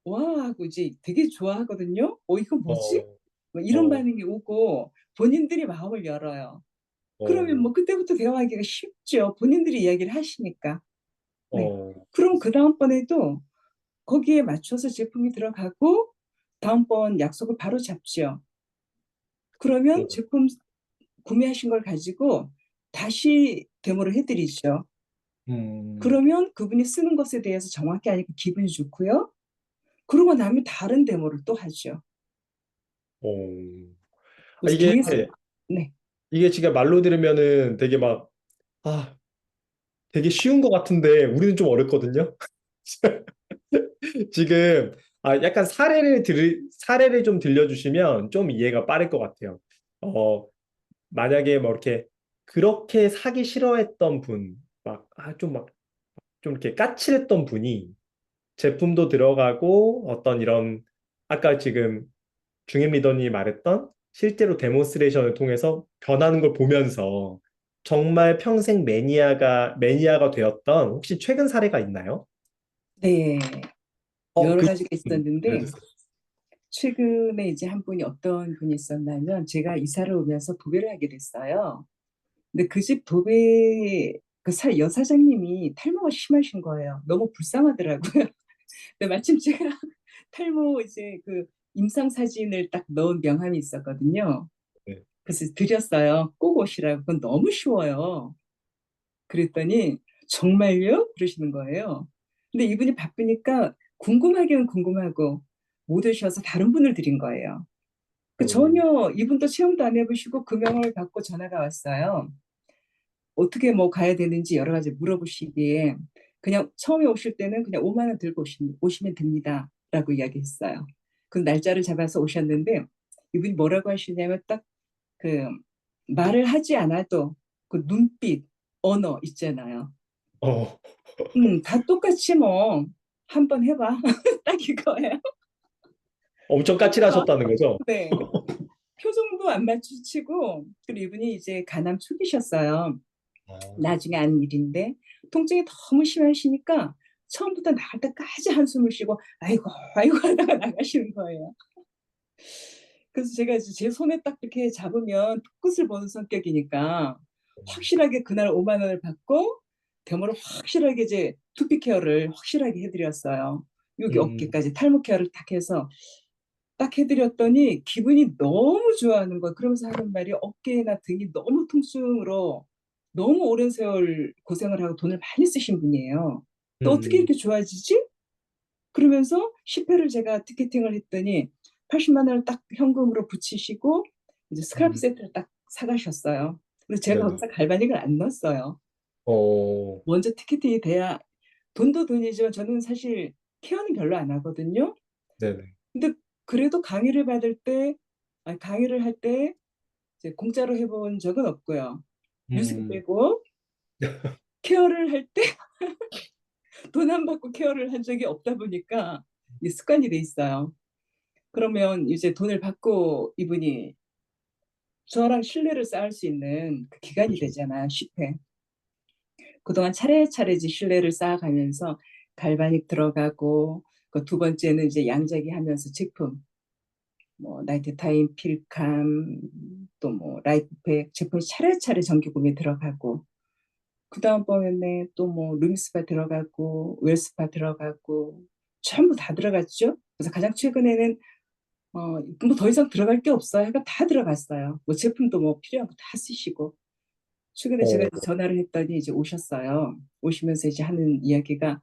와 하고 이제 되게 좋아하거든요. 이거 뭐지? 어, 뭐 이런 어, 반응이 오고 본인들이 마음을 열어요. 그러면 어, 뭐 그때부터 대화하기가 쉽죠. 본인들이 이야기를 하시니까. 네. 어, 그럼 그 다음번에도 거기에 맞춰서 제품이 들어가고 다음번 약속을 바로 잡죠. 그러면 어, 제품 구매하신 걸 가지고 다시 데모를 해드리죠. 음, 그러면 그분이 쓰는 것에 대해서 정확히 하니까 기분이 좋고요. 그러고 나면 다른 데모를 또 하죠. 어. 아, 그래서 네. 이게 지금 말로 들으면은 되게 막, 아, 되게 쉬운 것 같은데 우리는 좀 어렵거든요. 지금 약간 사례를 좀 들려주시면 좀 이해가 빠를 것 같아요. 만약에 뭐 이렇게 그렇게 사기 싫어했던 분, 좀 이렇게 까칠했던 분이 제품도 들어가고 어떤 이런 아까 지금 중임 리더님이 말했던 실제로 데몬스트레이션을 통해서 변하는 걸 보면서 정말 평생 매니아가 되었던 혹시 최근 사례가 있나요? 네. 어, 여러 그, 가지가 있었는데 알려주세요. 최근에 이제 한 분이 어떤 분이 있었냐면 제가 이사를 오면서 도배를 하게 됐어요. 근데 그 집 도배 여사장님이 탈모가 심하신 거예요. 너무 불쌍하더라고요. 근데 마침 제가 탈모 이제 그 임상 사진을 딱 넣은 명함이 있었거든요. 네. 그래서 드렸어요. 꼭 오시라고. 그건 너무 쉬워요. 그랬더니 정말요? 그러시는 거예요. 근데 이분이 바쁘니까 궁금하기는 궁금하고 못 오셔서 다른 분을 드린 거예요. 어, 전혀 이분도 체험도 안 해보시고 금연을 받고 전화가 왔어요. 어떻게 뭐 가야 되는지 여러 가지 물어보시기에 그냥 처음에 오실 때는 그냥 5만 원 들고 오시면 됩니다. 라고 이야기했어요. 그 날짜를 잡아서 오셨는데 이분이 뭐라고 하시냐면 딱 그 말을 하지 않아도 그 눈빛, 언어 있잖아요. 어, 다 똑같이 뭐 한번 해봐. 딱 이거예요. 엄청 그래서 까칠하셨다는 거죠? 네. 표정도 안 맞추시고 그리고 이분이 이제 간암 초기셨어요. 나중에 안 일인데 통증이 너무 심하시니까 처음부터 나갈 때까지 한숨을 쉬고 아이고 아이고 하다가 나가시는 거예요. 그래서 제가 이제 제 손에 딱 이렇게 잡으면 끝을 보는 성격이니까 확실하게 그날 5만 원을 받고 데모를 확실하게 이제 두피 케어를 확실하게 해드렸어요. 여기 음, 어깨까지 탈모 케어를 딱 해서 딱 해드렸더니 기분이 너무 좋아하는 거예요. 그러면서 하는 말이 어깨나 등이 너무 통증으로 너무 오랜 세월 고생을 하고 돈을 많이 쓰신 분이에요. 또 어떻게 음, 이렇게 좋아지지? 그러면서 10회를 제가 티켓팅을 했더니 80만 원을 딱 현금으로 붙이시고 이제 스카프 음, 세트를 딱 사가셨어요. 그래서 제가 네네. 거기서 갈바닉을 안 넣었어요. 어, 먼저 티켓팅이 돼야 돈도 돈이지만 저는 사실 케어는 별로 안 하거든요. 네네. 근데 그래도 강의를 받을 때, 아니, 강의를 할 때 이제 공짜로 해본 적은 없고요. 유생 음, 빼고 케어를 할 때 돈 안 받고 케어를 한 적이 없다 보니까 이게 습관이 돼 있어요. 그러면 이제 돈을 받고 이분이 저랑 신뢰를 쌓을 수 있는 그 기간이 그죠. 되잖아요. 10회. 그동안 차례차례 이제 신뢰를 쌓아가면서 갈바닉 들어가고 그 두 번째는 이제 양자기 하면서 제품 뭐 나이트 타임, 필캄 또 뭐 라이프팩 제품이 차례차례 정기 구매 들어가고 그 다음번에 또 뭐 룸스파 들어가고 웰스파 들어가고 전부 다 들어갔죠. 그래서 가장 최근에는 뭐 더 이상 들어갈 게 없어요. 그러니까 다 들어갔어요. 뭐 제품도 뭐 필요한 거 다 쓰시고 최근에 제가 어, 이제 전화를 했더니 이제 오셨어요. 오시면서 이제 하는 이야기가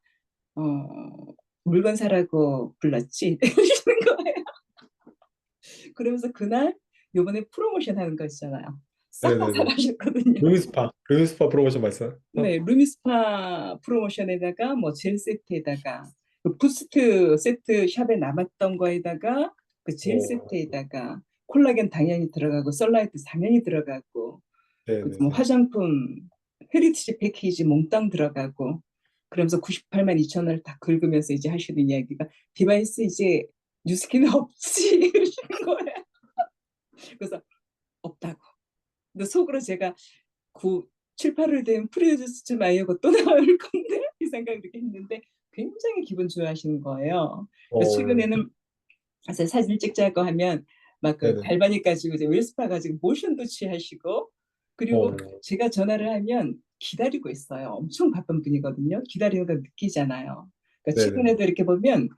어, 물건 사라고 불렀지 이러시는 거예요. 그러면서 그날 요번에 프로모션 하는 거 있잖아요. 싹 다 네네네. 사가셨거든요. 루미스파 프로모션 말씀. 네, 루미스파 프로모션에다가 뭐 젤 세트에다가 그 부스트 세트 샵에 남았던 거에다가 그 젤 어, 세트에다가 콜라겐 당연히 들어가고 썰라이트 당연히 들어가고 그뭐 네네네. 화장품 헤리티지 패키지 몽땅 들어가고 그러면서 98만 2천 원을 다 긁으면서 이제 하시는 이야기가 디바이스 이제 뉴스키는 없지 이러시는 거예요. 그래서 없다고. 근데 속으로 제가 7, 8월 되면 프리우드스 좀 아이하고 또 나올 건데 이 생각 이렇게 했는데 굉장히 기분 좋아하시는 거예요. 그래서 어, 최근에는 사실 사진 찍자고 하면 막 그 네네. 갈바닉 가지고 이제 웰스파 가지고 모션도 취하시고 그리고 어, 제가 전화를 하면 기다리고 있어요. 엄청 바쁜 분이거든요. 기다리는 거 느끼잖아요. 그러니까 네네. 최근에도 이렇게 보면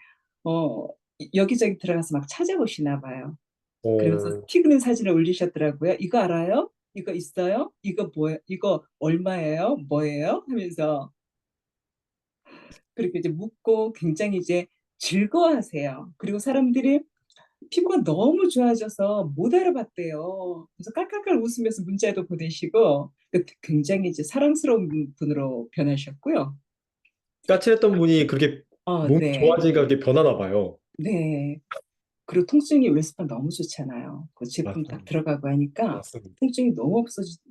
어, 여기저기 들어가서 막 찾아보시나 봐요. 그러면서 어, 찍는 사진을 올리셨더라고요. 이거 알아요? 이거 있어요? 이거 뭐예요? 이거 얼마예요? 뭐예요? 하면서 그렇게 이제 묻고 굉장히 이제 즐거워하세요. 그리고 사람들이 피부가 너무 좋아져서 못 알아봤대요. 그래서 깔깔깔 웃으면서 문자도 보내시고 굉장히 이제 사랑스러운 분으로 변하셨고요. 까칠했던 분이 그렇게 몸이 네, 좋아지니까 그렇게 변하나 봐요. 네. 그리고 통증이 웰스판 너무 좋잖아요. 그 제품 딱 맞습니다. 들어가고 하니까 맞습니다. 통증이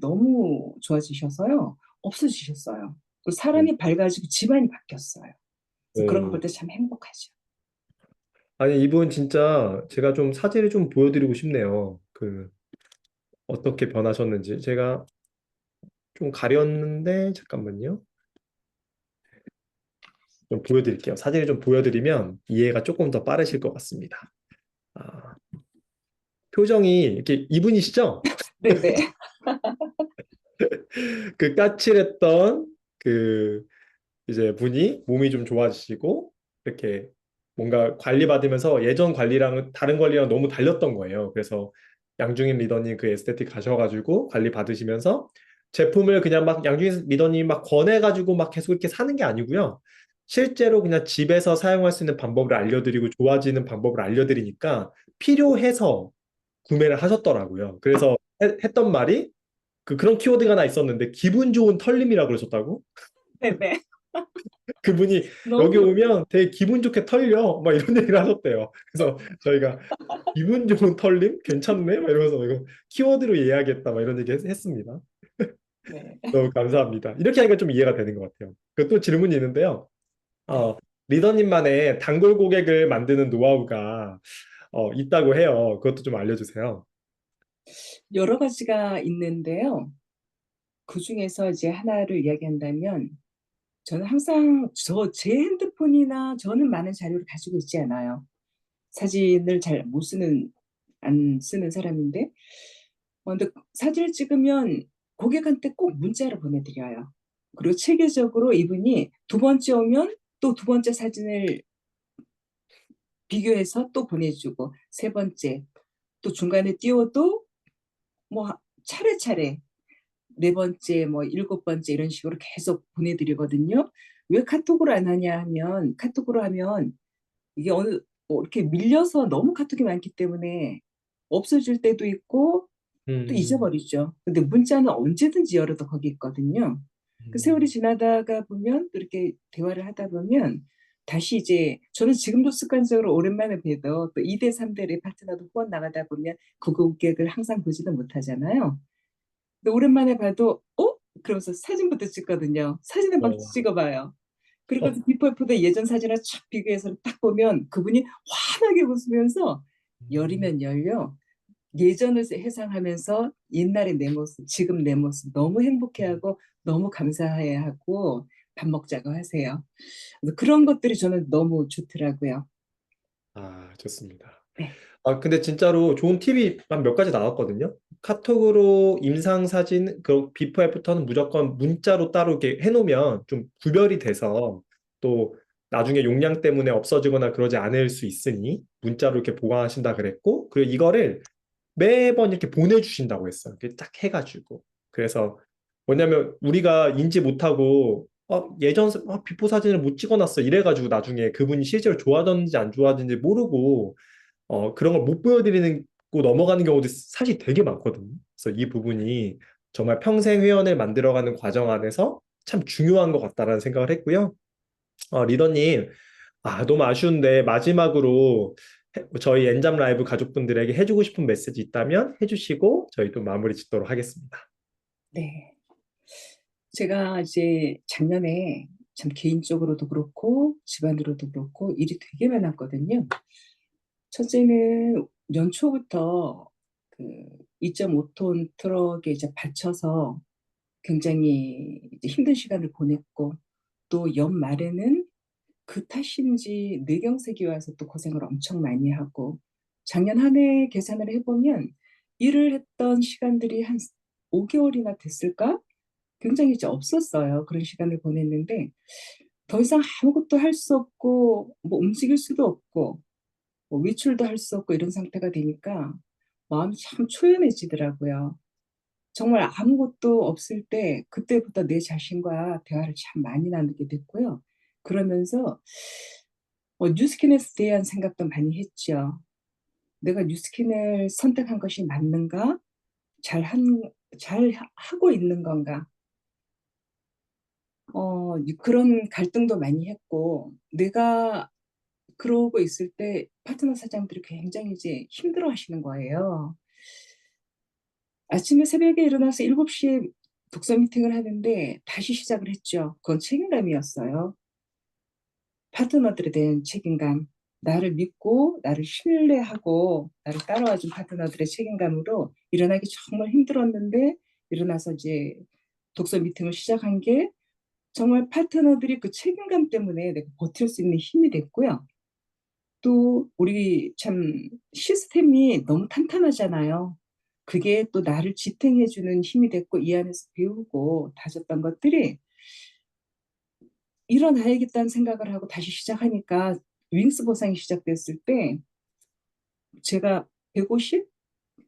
너무 좋아지셔서요. 없어지셨어요. 그 네. 사람이 밝아지고 집안이 바뀌었어요. 그래서 그런 거 볼 어, 때 참 행복하죠. 아니, 이분 진짜 제가 좀 사진을 좀 보여드리고 싶네요. 어떻게 변하셨는지. 제가 좀 가렸는데, 잠깐만요. 좀 보여드릴게요. 사진을 좀 보여드리면 이해가 조금 더 빠르실 것 같습니다. 아, 표정이 이렇게 이분이시죠? 네네. 그 까칠했던 그 이제 분이 몸이 좀 좋아지시고 이렇게 뭔가 관리받으면서 예전 관리랑 다른 관리랑 너무 달렸던 거예요. 그래서 양중인 리더님 그 에스테틱 가셔가지고 관리 받으시면서 제품을 그냥 막 양중인 리더님 막 권해가지고 막 계속 이렇게 사는 게 아니고요. 실제로 그냥 집에서 사용할 수 있는 방법을 알려드리고 좋아지는 방법을 알려드리니까 필요해서 구매를 하셨더라고요. 그래서 했던 말이 그런 키워드가 하나 있었는데 기분 좋은 털림이라고 그러셨다고? 네네. 그분이 여기 너무 오면 되게 기분 좋게 털려 막 이런 얘기를 하셨대요. 그래서 저희가 기분 좋은 털림 괜찮네 막 이러면서 이거 키워드로 이해하겠다 막 이런 얘기 했습니다. 네. 너무 감사합니다. 이렇게 하니까 좀 이해가 되는 것 같아요. 그 또 질문이 있는데요. 네. 리더님만의 단골 고객을 만드는 노하우가 있다고 해요. 그것도 좀 알려주세요. 여러 가지가 있는데요. 그 중에서 이제 하나를 이야기한다면 저는 항상 제 핸드폰이나 저는 많은 자료를 가지고 있지 않아요. 사진을 잘 못 쓰는 안 쓰는 사람인데 근데 사진을 찍으면 고객한테 꼭 문자로 보내드려요. 그리고 체계적으로 이분이 두 번째 오면 또 두 번째 사진을 비교해서 또 보내주고 세 번째 또 중간에 띄워도 뭐 차례차례 네 번째 뭐 일곱 번째 이런 식으로 계속 보내드리거든요. 왜 카톡으로 안 하냐 하면 카톡으로 하면 이게 이렇게 밀려서 너무 카톡이 많기 때문에 없어질 때도 있고 또 음, 잊어버리죠. 근데 문자는 언제든지 열어도 거기 있거든요. 그 세월이 음, 지나다가 보면 또 이렇게 대화를 하다 보면 다시 이제 저는 지금도 습관적으로 오랜만에 봬도 또 2대 3대의 파트너도 후원 나가다 보면 그거 고객을 항상 보지는 못하잖아요. 근데 오랜만에 봐도 그러면서 사진부터 찍거든요. 사진을 막 어, 찍어봐요. 그리고 비포 애프터 예전 사진을 쫙 비교해서 딱 보면 그분이 환하게 웃으면서 열이면 열려 예전을 회상하면서 옛날의 내 모습, 지금 내 모습 너무 행복해하고 너무 감사해하고 밥 먹자고 하세요. 그래서 그런 것들이 저는 너무 좋더라고요. 아, 좋습니다. 네, 아, 근데 진짜로 좋은 팁이 한 몇 가지 나왔거든요. 카톡으로 임상 사진, 그 비포 애프터는 무조건 문자로 따로 이렇게 해놓으면 좀 구별이 돼서 또 나중에 용량 때문에 없어지거나 그러지 않을 수 있으니 문자로 이렇게 보관하신다 그랬고, 그리고 이거를 매번 이렇게 보내주신다고 했어요. 이렇게 딱 해가지고. 그래서 뭐냐면 우리가 인지 못하고 비포 사진을 못 찍어놨어 이래가지고 나중에 그분이 실제로 좋아졌는지 안 좋아졌는지 모르고 그런 걸 못 보여드리는 고 넘어가는 경우도 사실 되게 많거든요. 그래서 이 부분이 정말 평생 회원을 만들어가는 과정 안에서 참 중요한 것 같다라는 생각을 했고요. 리더님, 너무 아쉬운데 마지막으로 저희 엔잡 라이브 가족분들에게 해주고 싶은 메시지 있다면 해주시고 저희 또 마무리 짓도록 하겠습니다. 네. 제가 이제 작년에 참 개인적으로도 그렇고 집안으로도 그렇고 일이 되게 많았거든요. 첫째는 연초부터 그 2.5톤 트럭에 이제 받쳐서 굉장히 이제 힘든 시간을 보냈고 또 연말에는 그 탓인지 뇌경색이 와서 또 고생을 엄청 많이 하고 작년 한 해 계산을 해보면 일을 했던 시간들이 한 5개월이나 됐을까? 굉장히 이제 없었어요. 그런 시간을 보냈는데 더 이상 아무것도 할 수 없고 뭐 움직일 수도 없고 뭐 외출도 할 수 없고 이런 상태가 되니까 마음이 참 초연해지더라고요. 정말 아무것도 없을 때 그때부터 내 자신과 대화를 참 많이 나누게 됐고요. 그러면서 뉴스킨에 대한 생각도 많이 했죠. 내가 뉴스킨을 선택한 것이 맞는가? 잘 한, 잘 하고 있는 건가? 그런 갈등도 많이 했고, 내가 그러고 있을 때 파트너 사장들이 굉장히 이제 힘들어 하시는 거예요. 아침에 새벽에 일어나서 7시에 독서 미팅을 하는데 다시 시작을 했죠. 그건 책임감이었어요. 파트너들에 대한 책임감. 나를 믿고, 나를 신뢰하고, 나를 따라와준 파트너들의 책임감으로 일어나기 정말 힘들었는데, 일어나서 이제 독서 미팅을 시작한 게 정말 파트너들이 그 책임감 때문에 내가 버틸 수 있는 힘이 됐고요. 또 우리 참 시스템이 너무 탄탄하잖아요. 그게 또 나를 지탱해주는 힘이 됐고 이 안에서 배우고 다졌던 것들이 일어나야겠다는 생각을 하고 다시 시작하니까 윙스 보상이 시작됐을 때 제가 150,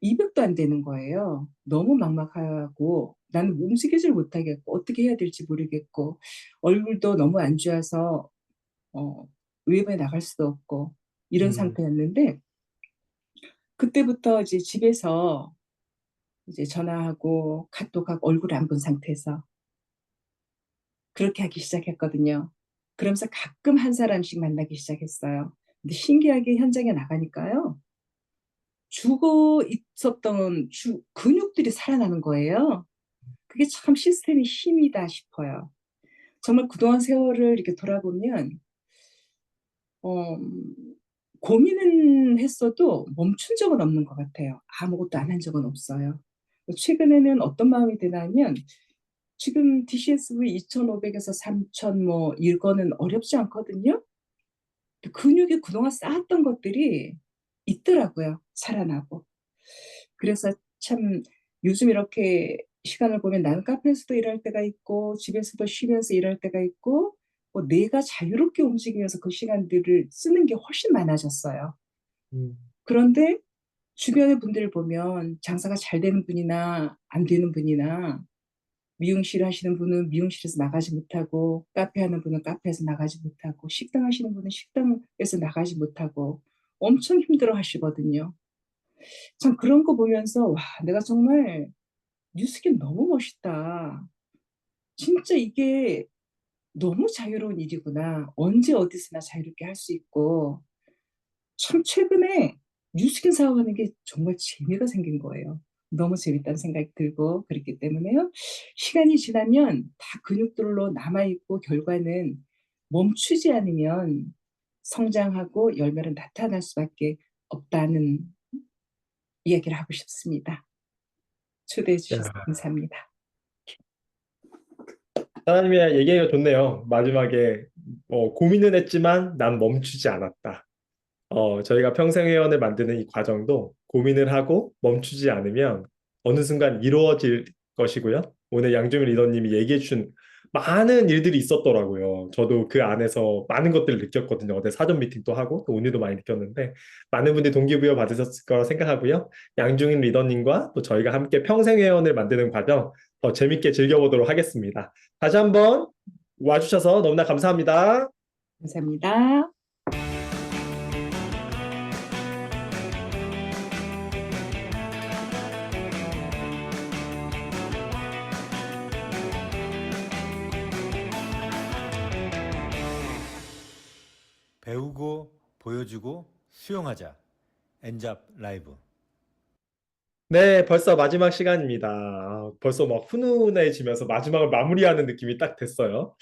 200도 안 되는 거예요. 너무 막막하고 나는 움직이질 못하겠고 어떻게 해야 될지 모르겠고 얼굴도 너무 안 좋아서 외부에 나갈 수도 없고 이런 음, 상태였는데 그때부터 이제 집에서 이제 전화하고 카톡하고 얼굴 안 본 상태에서 그렇게 하기 시작했거든요. 그러면서 가끔 한 사람씩 만나기 시작했어요. 근데 신기하게 현장에 나가니까요. 죽어 있었던 근육들이 살아나는 거예요. 그게 참 시스템의 힘이다 싶어요. 정말 그동안 세월을 이렇게 돌아보면 어, 고민은 했어도 멈춘 적은 없는 것 같아요. 아무것도 안 한 적은 없어요. 최근에는 어떤 마음이 드냐면 지금 DCSV 2,500에서 3,000 뭐 이거는 어렵지 않거든요. 근육이 그동안 쌓았던 것들이 있더라고요. 살아나고. 그래서 참 요즘 이렇게 시간을 보면 나는 카페에서도 일할 때가 있고 집에서도 쉬면서 일할 때가 있고 뭐 내가 자유롭게 움직이면서 그 시간들을 쓰는 게 훨씬 많아졌어요. 음, 그런데 주변의 분들을 보면 장사가 잘 되는 분이나 안 되는 분이나 미용실 하시는 분은 미용실에서 나가지 못하고, 카페 하는 분은 카페에서 나가지 못하고, 식당 하시는 분은 식당에서 나가지 못하고, 엄청 힘들어 하시거든요. 참 그런 거 보면서, 와, 내가 정말 뉴스킨 너무 멋있다. 진짜 이게 너무 자유로운 일이구나. 언제 어디서나 자유롭게 할 수 있고, 참 최근에 뉴스킨 사업하는 게 정말 재미가 생긴 거예요. 너무 재밌다는 생각이 들고 그렇기 때문에요. 시간이 지나면 다 근육들로 남아있고 결과는 멈추지 않으면 성장하고 열매는 나타날 수밖에 없다는 이야기를 하고 싶습니다. 초대해 주셔서 야, 감사합니다. 하나님의 얘기가 좋네요. 마지막에 고민은 했지만 난 멈추지 않았다. 저희가 평생회원을 만드는 이 과정도 고민을 하고 멈추지 않으면 어느 순간 이루어질 것이고요. 오늘 양주민 리더님이 얘기해 주신 많은 일들이 있었더라고요. 저도 그 안에서 많은 것들을 느꼈거든요. 어제 사전 미팅도 하고 또 오늘도 많이 느꼈는데 많은 분들이 동기부여 받으셨을 거라 생각하고요. 양중인 리더님과 또 저희가 함께 평생회원을 만드는 과정 더 재밌게 즐겨보도록 하겠습니다. 다시 한번 와주셔서 너무나 감사합니다. 감사합니다. 배우고 보여주고 수용하자. 엔잡 라이브. 네, 벌써 마지막 시간입니다. 벌써 막 훈훈해지면서 마지막을 마무리하는 느낌이 딱 됐어요.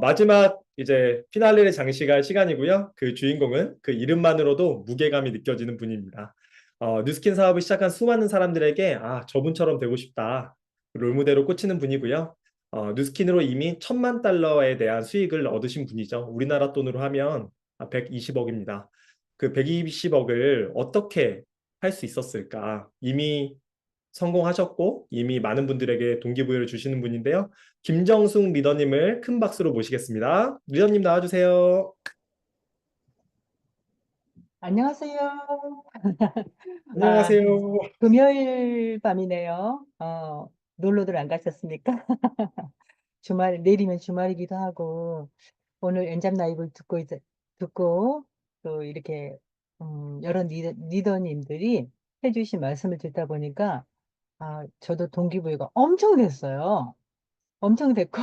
마지막 이제 피날레를 장식할 시간이고요. 그 주인공은 그 이름만으로도 무게감이 느껴지는 분입니다. 뉴스킨 사업을 시작한 수많은 사람들에게 저분처럼 되고 싶다. 롤모델로 꽂히는 분이고요. 뉴스킨으로 이미 1,000만 달러에 대한 수익을 얻으신 분이죠. 우리나라 돈으로 하면 120억입니다. 그 120억을 어떻게 할 수 있었을까? 이미 성공하셨고 이미 많은 분들에게 동기부여를 주시는 분인데요. 김정숙 리더님을 큰 박수로 모시겠습니다. 리더님 나와주세요. 안녕하세요. 아, 안녕하세요. 금요일 밤이네요. 놀러들 안 가셨습니까? 주말, 내일이면 주말이기도 하고, 오늘 엔잡 라이브를 듣고, 또 이렇게, 여러 리더님들이 해주신 말씀을 듣다 보니까, 저도 동기부여가 엄청 됐어요. 엄청 됐고,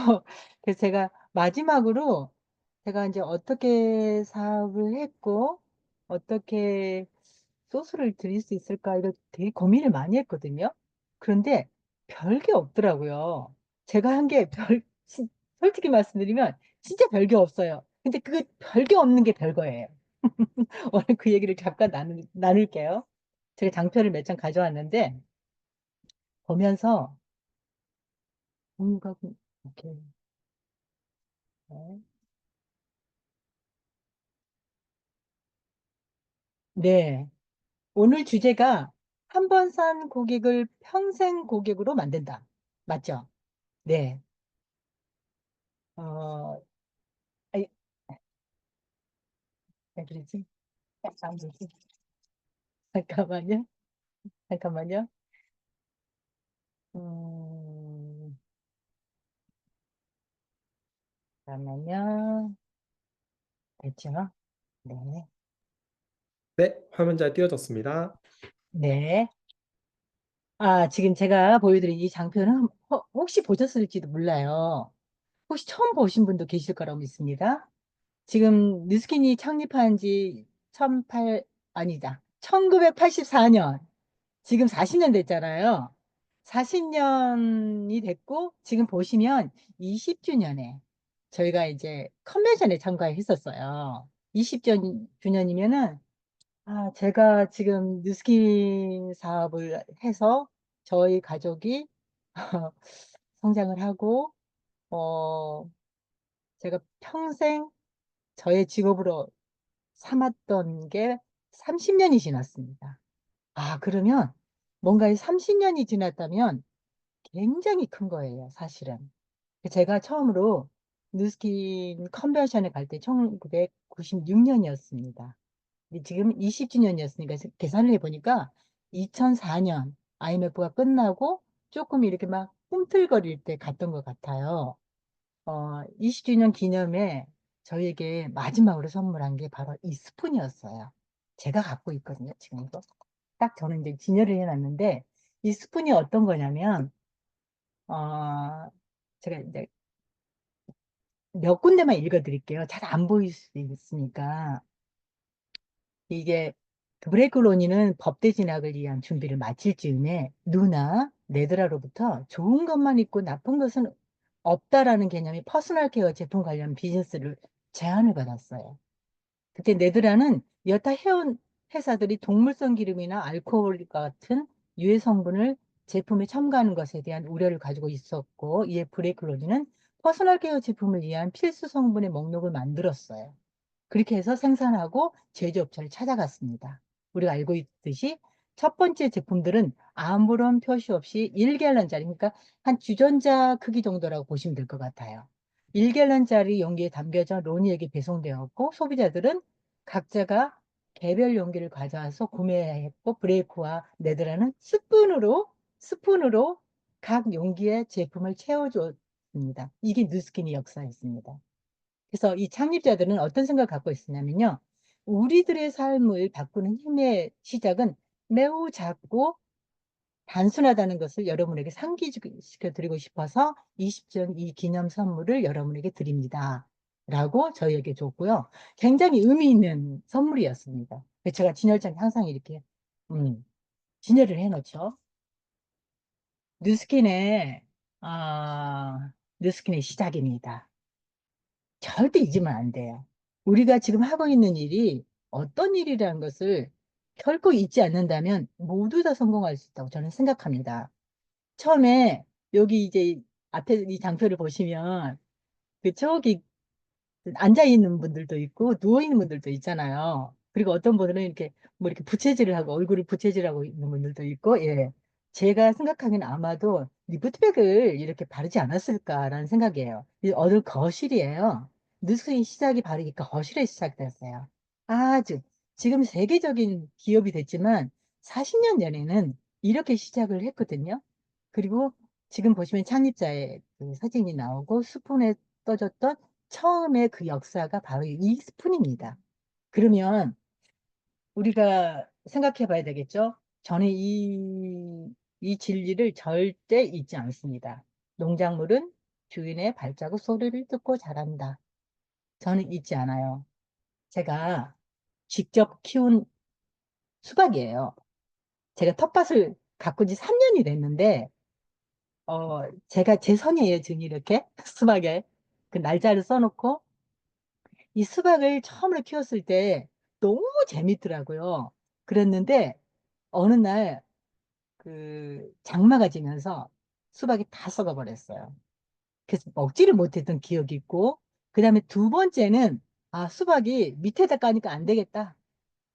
그래서 제가 마지막으로 제가 이제 어떻게 사업을 했고, 어떻게 소스를 드릴 수 있을까, 이거 되게 고민을 많이 했거든요. 그런데 별게 없더라고요. 제가 한 게 솔직히 말씀드리면 진짜 별게 없어요. 근데 그 별게 없는 게 별거예요. 오늘 그 얘기를 잠깐 나눌게요. 제가 장표를 몇 장 가져왔는데, 보면서, 오케이. 네. 네. 오늘 주제가 한 번 산 고객을 평생 고객으로 만든다. 맞죠? 네. 어, 아이, 왜 그러지? 안 되지? 잠깐만요. 잠깐만요. 음, 잠깐만요. 됐죠? 네. 네, 화면 잘 띄워졌습니다. 네. 지금 제가 보여드린 이 장표는 혹시 보셨을지도 몰라요. 혹시 처음 보신 분도 계실 거라고 믿습니다. 지금 뉴스킨이 창립한 지 1984년. 지금 40년 됐잖아요. 40년이 됐고, 지금 보시면 20주년에 저희가 이제 컨벤션에 참가했었어요. 20주년이면은, 제가 지금 뉴스킨 사업을 해서 저희 가족이 성장을 하고, 어, 제가 평생 저의 직업으로 삼았던 게 30년이 지났습니다. 그러면 뭔가 이 30년이 지났다면 굉장히 큰 거예요, 사실은. 제가 처음으로 뉴스킨 컨벤션에 갈 때 1996년이었습니다. 지금 20주년이었으니까 계산을 해보니까 2004년 IMF가 끝나고 조금 이렇게 막 꿈틀거릴 때 갔던 것 같아요. 20주년 기념에 저에게 마지막으로 선물한 게 바로 이 스푼이었어요. 제가 갖고 있거든요, 지금도. 딱 저는 이제 진열을 해놨는데, 이 스푼이 어떤 거냐면, 어, 제가 이제 몇 군데만 읽어드릴게요. 잘 안 보일 수도 있으니까. 이게 브레이크 로니는 법대 진학을 위한 준비를 마칠 즈음에 누나 네드라로부터 좋은 것만 있고 나쁜 것은 없다라는 개념의 퍼스널 케어 제품 관련 비즈니스를 제안을 받았어요. 그때 네드라는 여타 해온 회사들이 동물성 기름이나 알코올 같은 유해 성분을 제품에 첨가하는 것에 대한 우려를 가지고 있었고, 이에 브레이크 로니는 퍼스널 케어 제품을 위한 필수 성분의 목록을 만들었어요. 그렇게 해서 생산하고 제조업체를 찾아갔습니다. 우리가 알고 있듯이 첫 번째 제품들은 아무런 표시 없이 1갤런짜리, 그러니까 한 주전자 크기 정도라고 보시면 될 것 같아요. 1갤런짜리 용기에 담겨져 로니에게 배송되었고, 소비자들은 각자가 개별 용기를 가져와서 구매했고, 브레이크와 네드라는 스푼으로 각 용기에 제품을 채워줬습니다. 이게 누스킨의 역사였습니다. 그래서 이 창립자들은 어떤 생각을 갖고 있었냐면요. 우리들의 삶을 바꾸는 힘의 시작은 매우 작고 단순하다는 것을 여러분에게 상기시켜 드리고 싶어서 20전 이 기념 선물을 여러분에게 드립니다. 라고 저희에게 줬고요. 굉장히 의미 있는 선물이었습니다. 제가 진열장에 항상 이렇게 진열을 해놓죠. 뉴스킨의 뉴스킨의 시작입니다. 절대 잊으면 안 돼요. 우리가 지금 하고 있는 일이 어떤 일이라는 것을 결코 잊지 않는다면 모두 다 성공할 수 있다고 저는 생각합니다. 처음에 여기 이제 앞에 이 장표를 보시면 그 저기 앉아 있는 분들도 있고 누워 있는 분들도 있잖아요. 그리고 어떤 분들은 이렇게 뭐 이렇게 부채질을 하고 얼굴을 부채질하고 있는 분들도 있고, 예. 제가 생각하기엔 아마도 리프트백을 이렇게 바르지 않았을까라는 생각이에요. 이 어느 거실이에요. 뉴스의 시작이 바로 이 거실에 시작됐어요. 아주 지금 세계적인 기업이 됐지만 40년 전에는 이렇게 시작을 했거든요. 그리고 지금 보시면 창립자의 그 사진이 나오고 스푼에 떠졌던 처음에 그 역사가 바로 이 스푼입니다. 그러면 우리가 생각해 봐야 되겠죠? 저는 이 진리를 절대 잊지 않습니다. 농작물은 주인의 발자국 소리를 듣고 자란다. 저는 잊지 않아요. 제가 직접 키운 수박이에요. 제가 텃밭을 가꾼 지 3년이 됐는데, 제가 제 손이에요, 지금 이렇게. 수박에. 그 날짜를 써놓고, 이 수박을 처음으로 키웠을 때 너무 재밌더라고요. 그랬는데 어느 날 그 장마가 지면서 수박이 다 썩어버렸어요. 그래서 먹지를 못했던 기억이 있고, 그 다음에 두 번째는 수박이 밑에다 까니까 안 되겠다.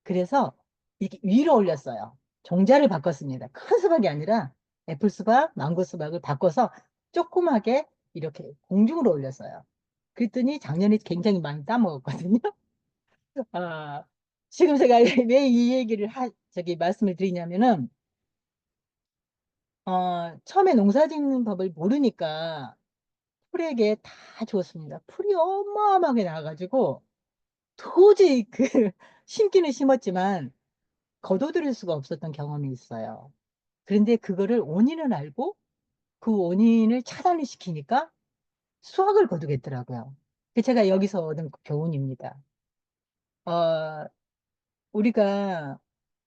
그래서 이렇게 위로 올렸어요. 종자를 바꿨습니다. 큰 수박이 아니라 애플 수박, 망고 수박을 바꿔서 조그맣게 이렇게 공중으로 올렸어요. 그랬더니 작년에 굉장히 많이 따먹었거든요. 아, 지금 제가 왜 이 얘기를 저기 말씀을 드리냐면은, 처음에 농사 짓는 법을 모르니까 풀에게 다 주었습니다. 풀이 어마어마하게 나와가지고 도저히 그 심기는 심었지만 거둬들일 수가 없었던 경험이 있어요. 그런데 그거를 원인을 알고 그 원인을 차단을 시키니까 수확을 거두겠더라고요. 그 제가 여기서 얻은 교훈입니다. 어, 우리가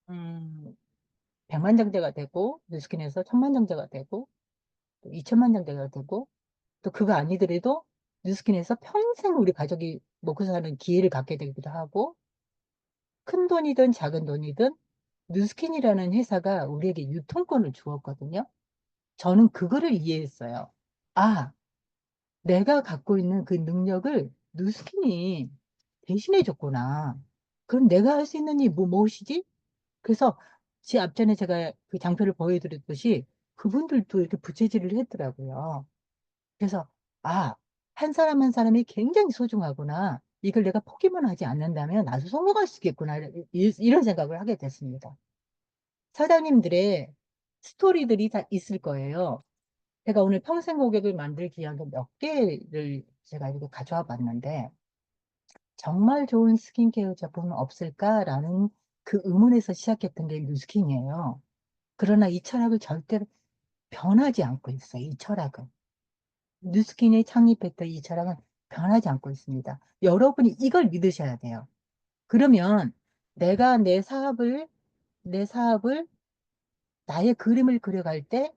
음, 백만장자가 되고 뉴스킨에서 천만장자가 되고 또 2천만장자가 되고 또 그거 아니더라도 뉴스킨에서 평생 우리 가족이 먹고 사는 기회를 갖게 되기도 하고 큰 돈이든 작은 돈이든 뉴스킨이라는 회사가 우리에게 유통권을 주었거든요. 저는 그거를 이해했어요. 아, 내가 갖고 있는 그 능력을 뉴스킨이 대신해 줬구나. 그럼 내가 할 수 있는 일이 무엇이지? 그래서 제 앞전에 제가 그 장표를 보여드렸듯이 그분들도 이렇게 부채질을 했더라고요. 그래서 한 사람 한 사람이 굉장히 소중하구나. 이걸 내가 포기만 하지 않는다면 나도 성공할 수 있겠구나. 이런 생각을 하게 됐습니다. 사장님들의 스토리들이 다 있을 거예요. 제가 오늘 평생 고객을 만들기 위한 몇 개를 제가 이렇게 가져와 봤는데, 정말 좋은 스킨케어 제품은 없을까라는 그 의문에서 시작했던 게 뉴스킨이에요. 그러나 이 철학을 절대로 변하지 않고 있어요. 이 철학은. 뉴스킨이 창립했던 이 철학은 변하지 않고 있습니다. 여러분이 이걸 믿으셔야 돼요. 그러면 내가 내 사업을, 나의 그림을 그려갈 때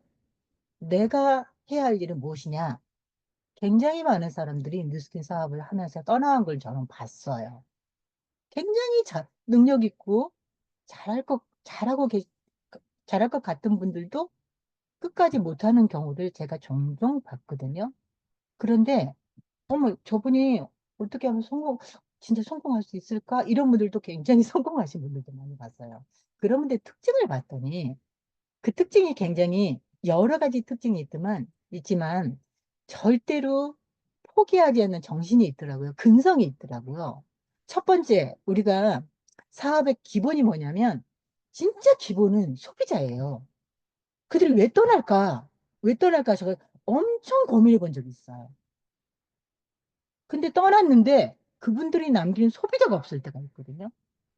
내가 해야 할 일은 무엇이냐? 굉장히 많은 사람들이 뉴스킨 사업을 하면서 떠나간 걸 저는 봤어요. 굉장히 능력 있고 잘할 것 같은 분들도 끝까지 못하는 경우를 제가 종종 봤거든요. 그런데, 어머, 저분이 어떻게 하면 진짜 성공할 수 있을까? 이런 분들도 굉장히 성공하신 분들도 많이 봤어요. 그런 분들 특징을 봤더니, 그 특징이 굉장히 여러 가지 특징이 있지만, 절대로 포기하지 않는 정신이 있더라고요. 근성이 있더라고요. 첫 번째, 우리가 사업의 기본이 뭐냐면, 진짜 기본은 소비자예요. 그들이 왜 떠날까? 왜 떠날까? 제가 엄청 고민해 본 적이 있어요. 근데 떠났는데 그분들이 남기는 소비자가 없을 때가 있거든요.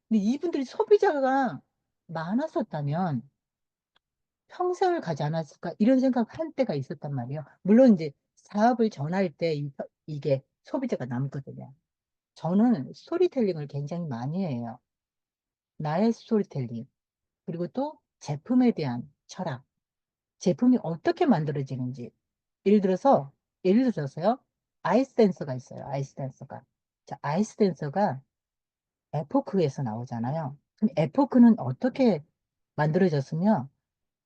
근데 이분들이 소비자가 많았었다면 평생을 가지 않았을까? 이런 생각 한 때가 있었단 말이에요. 물론 이제 사업을 전할 때 이게 소비자가 남거든요. 저는 스토리텔링을 굉장히 많이 해요. 나의 스토리텔링. 그리고 또 제품에 대한 철학. 제품이 어떻게 만들어지는지. 예를 들어서, 예를 들어서요. 아이스 댄서가 있어요. 아이스 댄서가. 자, 아이스 댄서가 에포크에서 나오잖아요. 그럼 에포크는 어떻게 만들어졌으며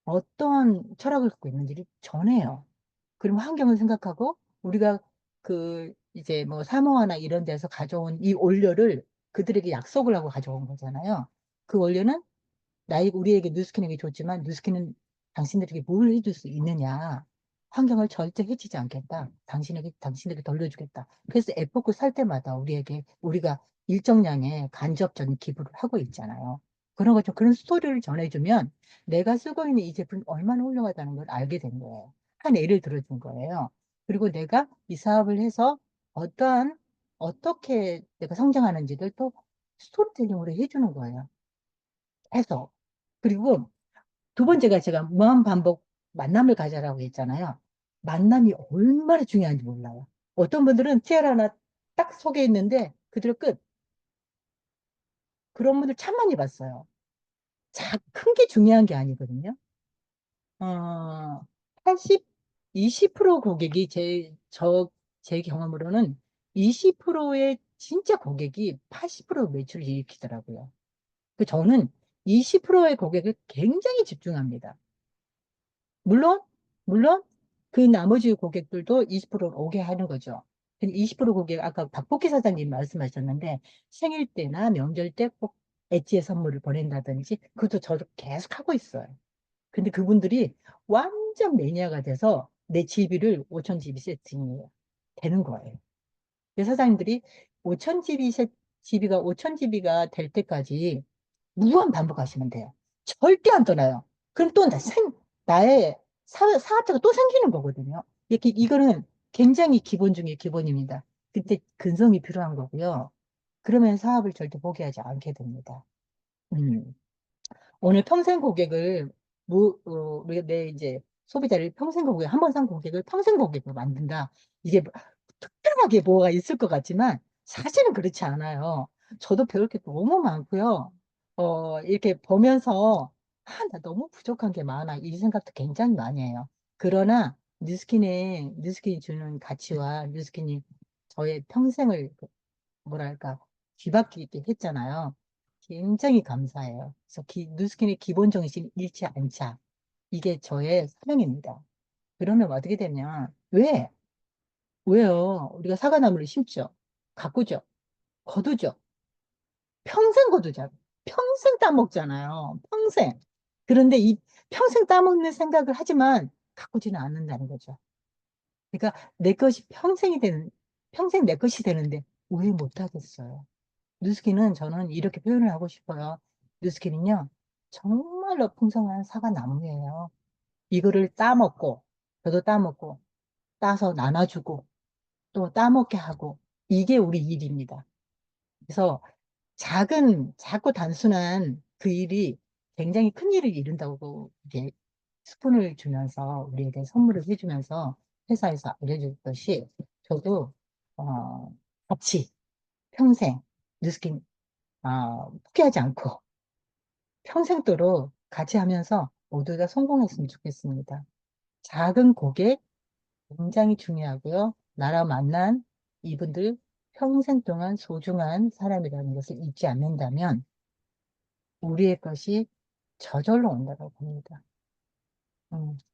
어떤 철학을 갖고 있는지를 전해요. 그럼 환경을 생각하고 우리가 이제 뭐 사모아나 이런 데서 가져온 이 원료를 그들에게 약속을 하고 가져온 거잖아요. 그 원료는 우리에게 뉴스킨에게 줬지만 뉴스킨은 당신들에게 뭘 해줄 수 있느냐. 환경을 절대 해치지 않겠다. 당신에게 돌려주겠다. 그래서 에포크 살 때마다 우리가 일정량의 간접적인 기부를 하고 있잖아요. 그런 스토리를 전해주면 내가 쓰고 있는 이 제품이 얼마나 훌륭하다는 걸 알게 된 거예요. 한 예를 들어준 거예요. 그리고 내가 이 사업을 해서 어떻게 내가 성장하는지를 또 스토리텔링으로 해주는 거예요. 해서. 그리고 두 번째가 제가 무한반복 만남을 가져라고 했잖아요. 만남이 얼마나 중요한지 몰라요. 어떤 분들은 티아라 하나 딱 소개했는데 그대로 끝. 그런 분들 참 많이 봤어요. 큰 게 중요한 게 아니거든요. 80, 20% 고객이 제 경험으로는 20%의 진짜 고객이 80% 매출을 일으키더라고요. 저는 20%의 고객을 굉장히 집중합니다. 물론 그 나머지 고객들도 20%를 오게 하는 거죠. 20% 고객, 아까 박복희 사장님 말씀하셨는데 생일 때나 명절 때 꼭 엣지의 선물을 보낸다든지 그것도 저도 계속 하고 있어요. 근데 그분들이 완전 매니아가 돼서 내 GB를 5,000GB 세팅이 되는 거예요. 그 사장님들이 5,000GB, 가 5,000GB가 될 때까지 무한 반복하시면 돼요. 절대 안 떠나요. 그럼 또 나의 사업자가 또 생기는 거거든요. 이거는 굉장히 기본 중에 기본입니다. 그때 근성이 필요한 거고요. 그러면 사업을 절대 포기하지 않게 됩니다. 음. 오늘 평생 고객을, 우리가 이제 소비자를 한 번 산 고객을 평생 고객으로 만든다. 이게 특별하게 뭐가 있을 것 같지만 사실은 그렇지 않아요. 저도 배울 게 너무 많고요. 이렇게 보면서, 나 너무 부족한 게 많아. 이 생각도 굉장히 많이 해요. 그러나 뉴스킨이 주는 가치와 뉴스킨이 저의 평생을 뭐랄까, 뒤바뀌게 했잖아요. 굉장히 감사해요. 그래서 뉴스킨의 기본 정신 잃지 않자. 이게 저의 사명입니다. 그러면 어떻게 되면, 왜요? 우리가 사과나무를 심죠. 가꾸죠. 거두죠. 평생 거두잖아요. 평생 따먹잖아요. 평생. 그런데 이 평생 따먹는 생각을 하지만 가꾸지는 않는다는 거죠. 그러니까 평생 내 것이 되는데 왜 못하겠어요? 뉴스킨은 저는 이렇게 표현을 하고 싶어요. 뉴스킨은요, 정말로 풍성한 사과나무예요. 이거를 따먹고, 저도 따먹고, 따서 나눠주고, 또 따먹게 하고, 이게 우리 일입니다. 그래서 작고 단순한 그 일이 굉장히 큰 일을 이룬다고 이제 스푼을 주면서 우리에게 선물을 해주면서 회사에서 알려줬듯이 저도 같이 평생 뉴스킨 포기하지 않고 평생도록 같이 하면서 모두 다 성공했으면 좋겠습니다. 작은 고객 굉장히 중요하고요. 나라 만난 이분들 평생 동안 소중한 사람이라는 것을 잊지 않는다면 우리의 것이 저절로 온다고 봅니다.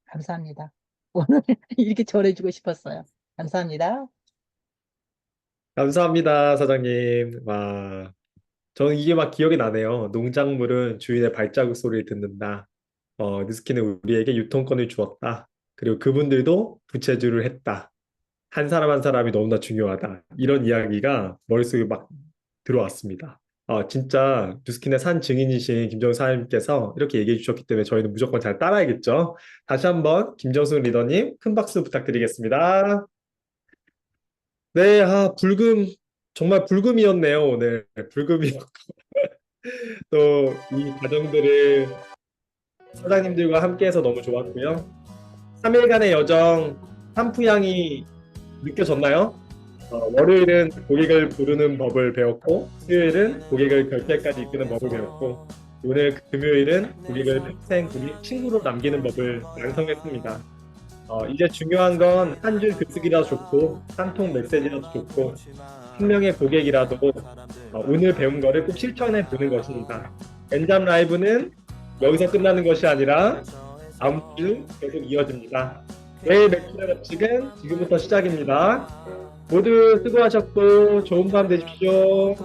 감사합니다. 오늘 이렇게 전해주고 싶었어요. 감사합니다. 감사합니다, 사장님. 와, 저는 이게 막 기억이 나네요. 농작물은 주인의 발자국 소리를 듣는다. 뉴스킨은 우리에게 유통권을 주었다. 그리고 그분들도 부채질을 했다. 한 사람 한 사람이 너무나 중요하다. 이런 이야기가 머릿속에 막 들어왔습니다. 진짜 뉴스킨의 산 증인이신 김정수 사장님께서 이렇게 얘기해 주셨기 때문에 저희는 무조건 잘 따라야겠죠. 다시 한번 김정수 리더님 큰 박수 부탁드리겠습니다. 네, 정말 불금이었네요, 오늘. 불금이었고. 또 이 과정들을 사장님들과 함께해서 너무 좋았고요. 3일간의 여정, 산푸향이 느껴졌나요? 월요일은 고객을 부르는 법을 배웠고, 수요일은 고객을 결제까지 이끄는 법을 배웠고, 오늘 금요일은 고객을 평생 고객 친구로 남기는 법을 완성했습니다. 이제 중요한 건 한 줄 글쓰기라도 좋고, 한 통 메시지라도 좋고, 한 명의 고객이라도 오늘 배운 거를 꼭 실천해 보는 것입니다. 엔잡 라이브는 여기서 끝나는 것이 아니라 다음 주 계속 이어집니다. 내일 매출의 법칙은 지금부터 시작입니다. 모두 수고하셨고 좋은 밤 되십시오.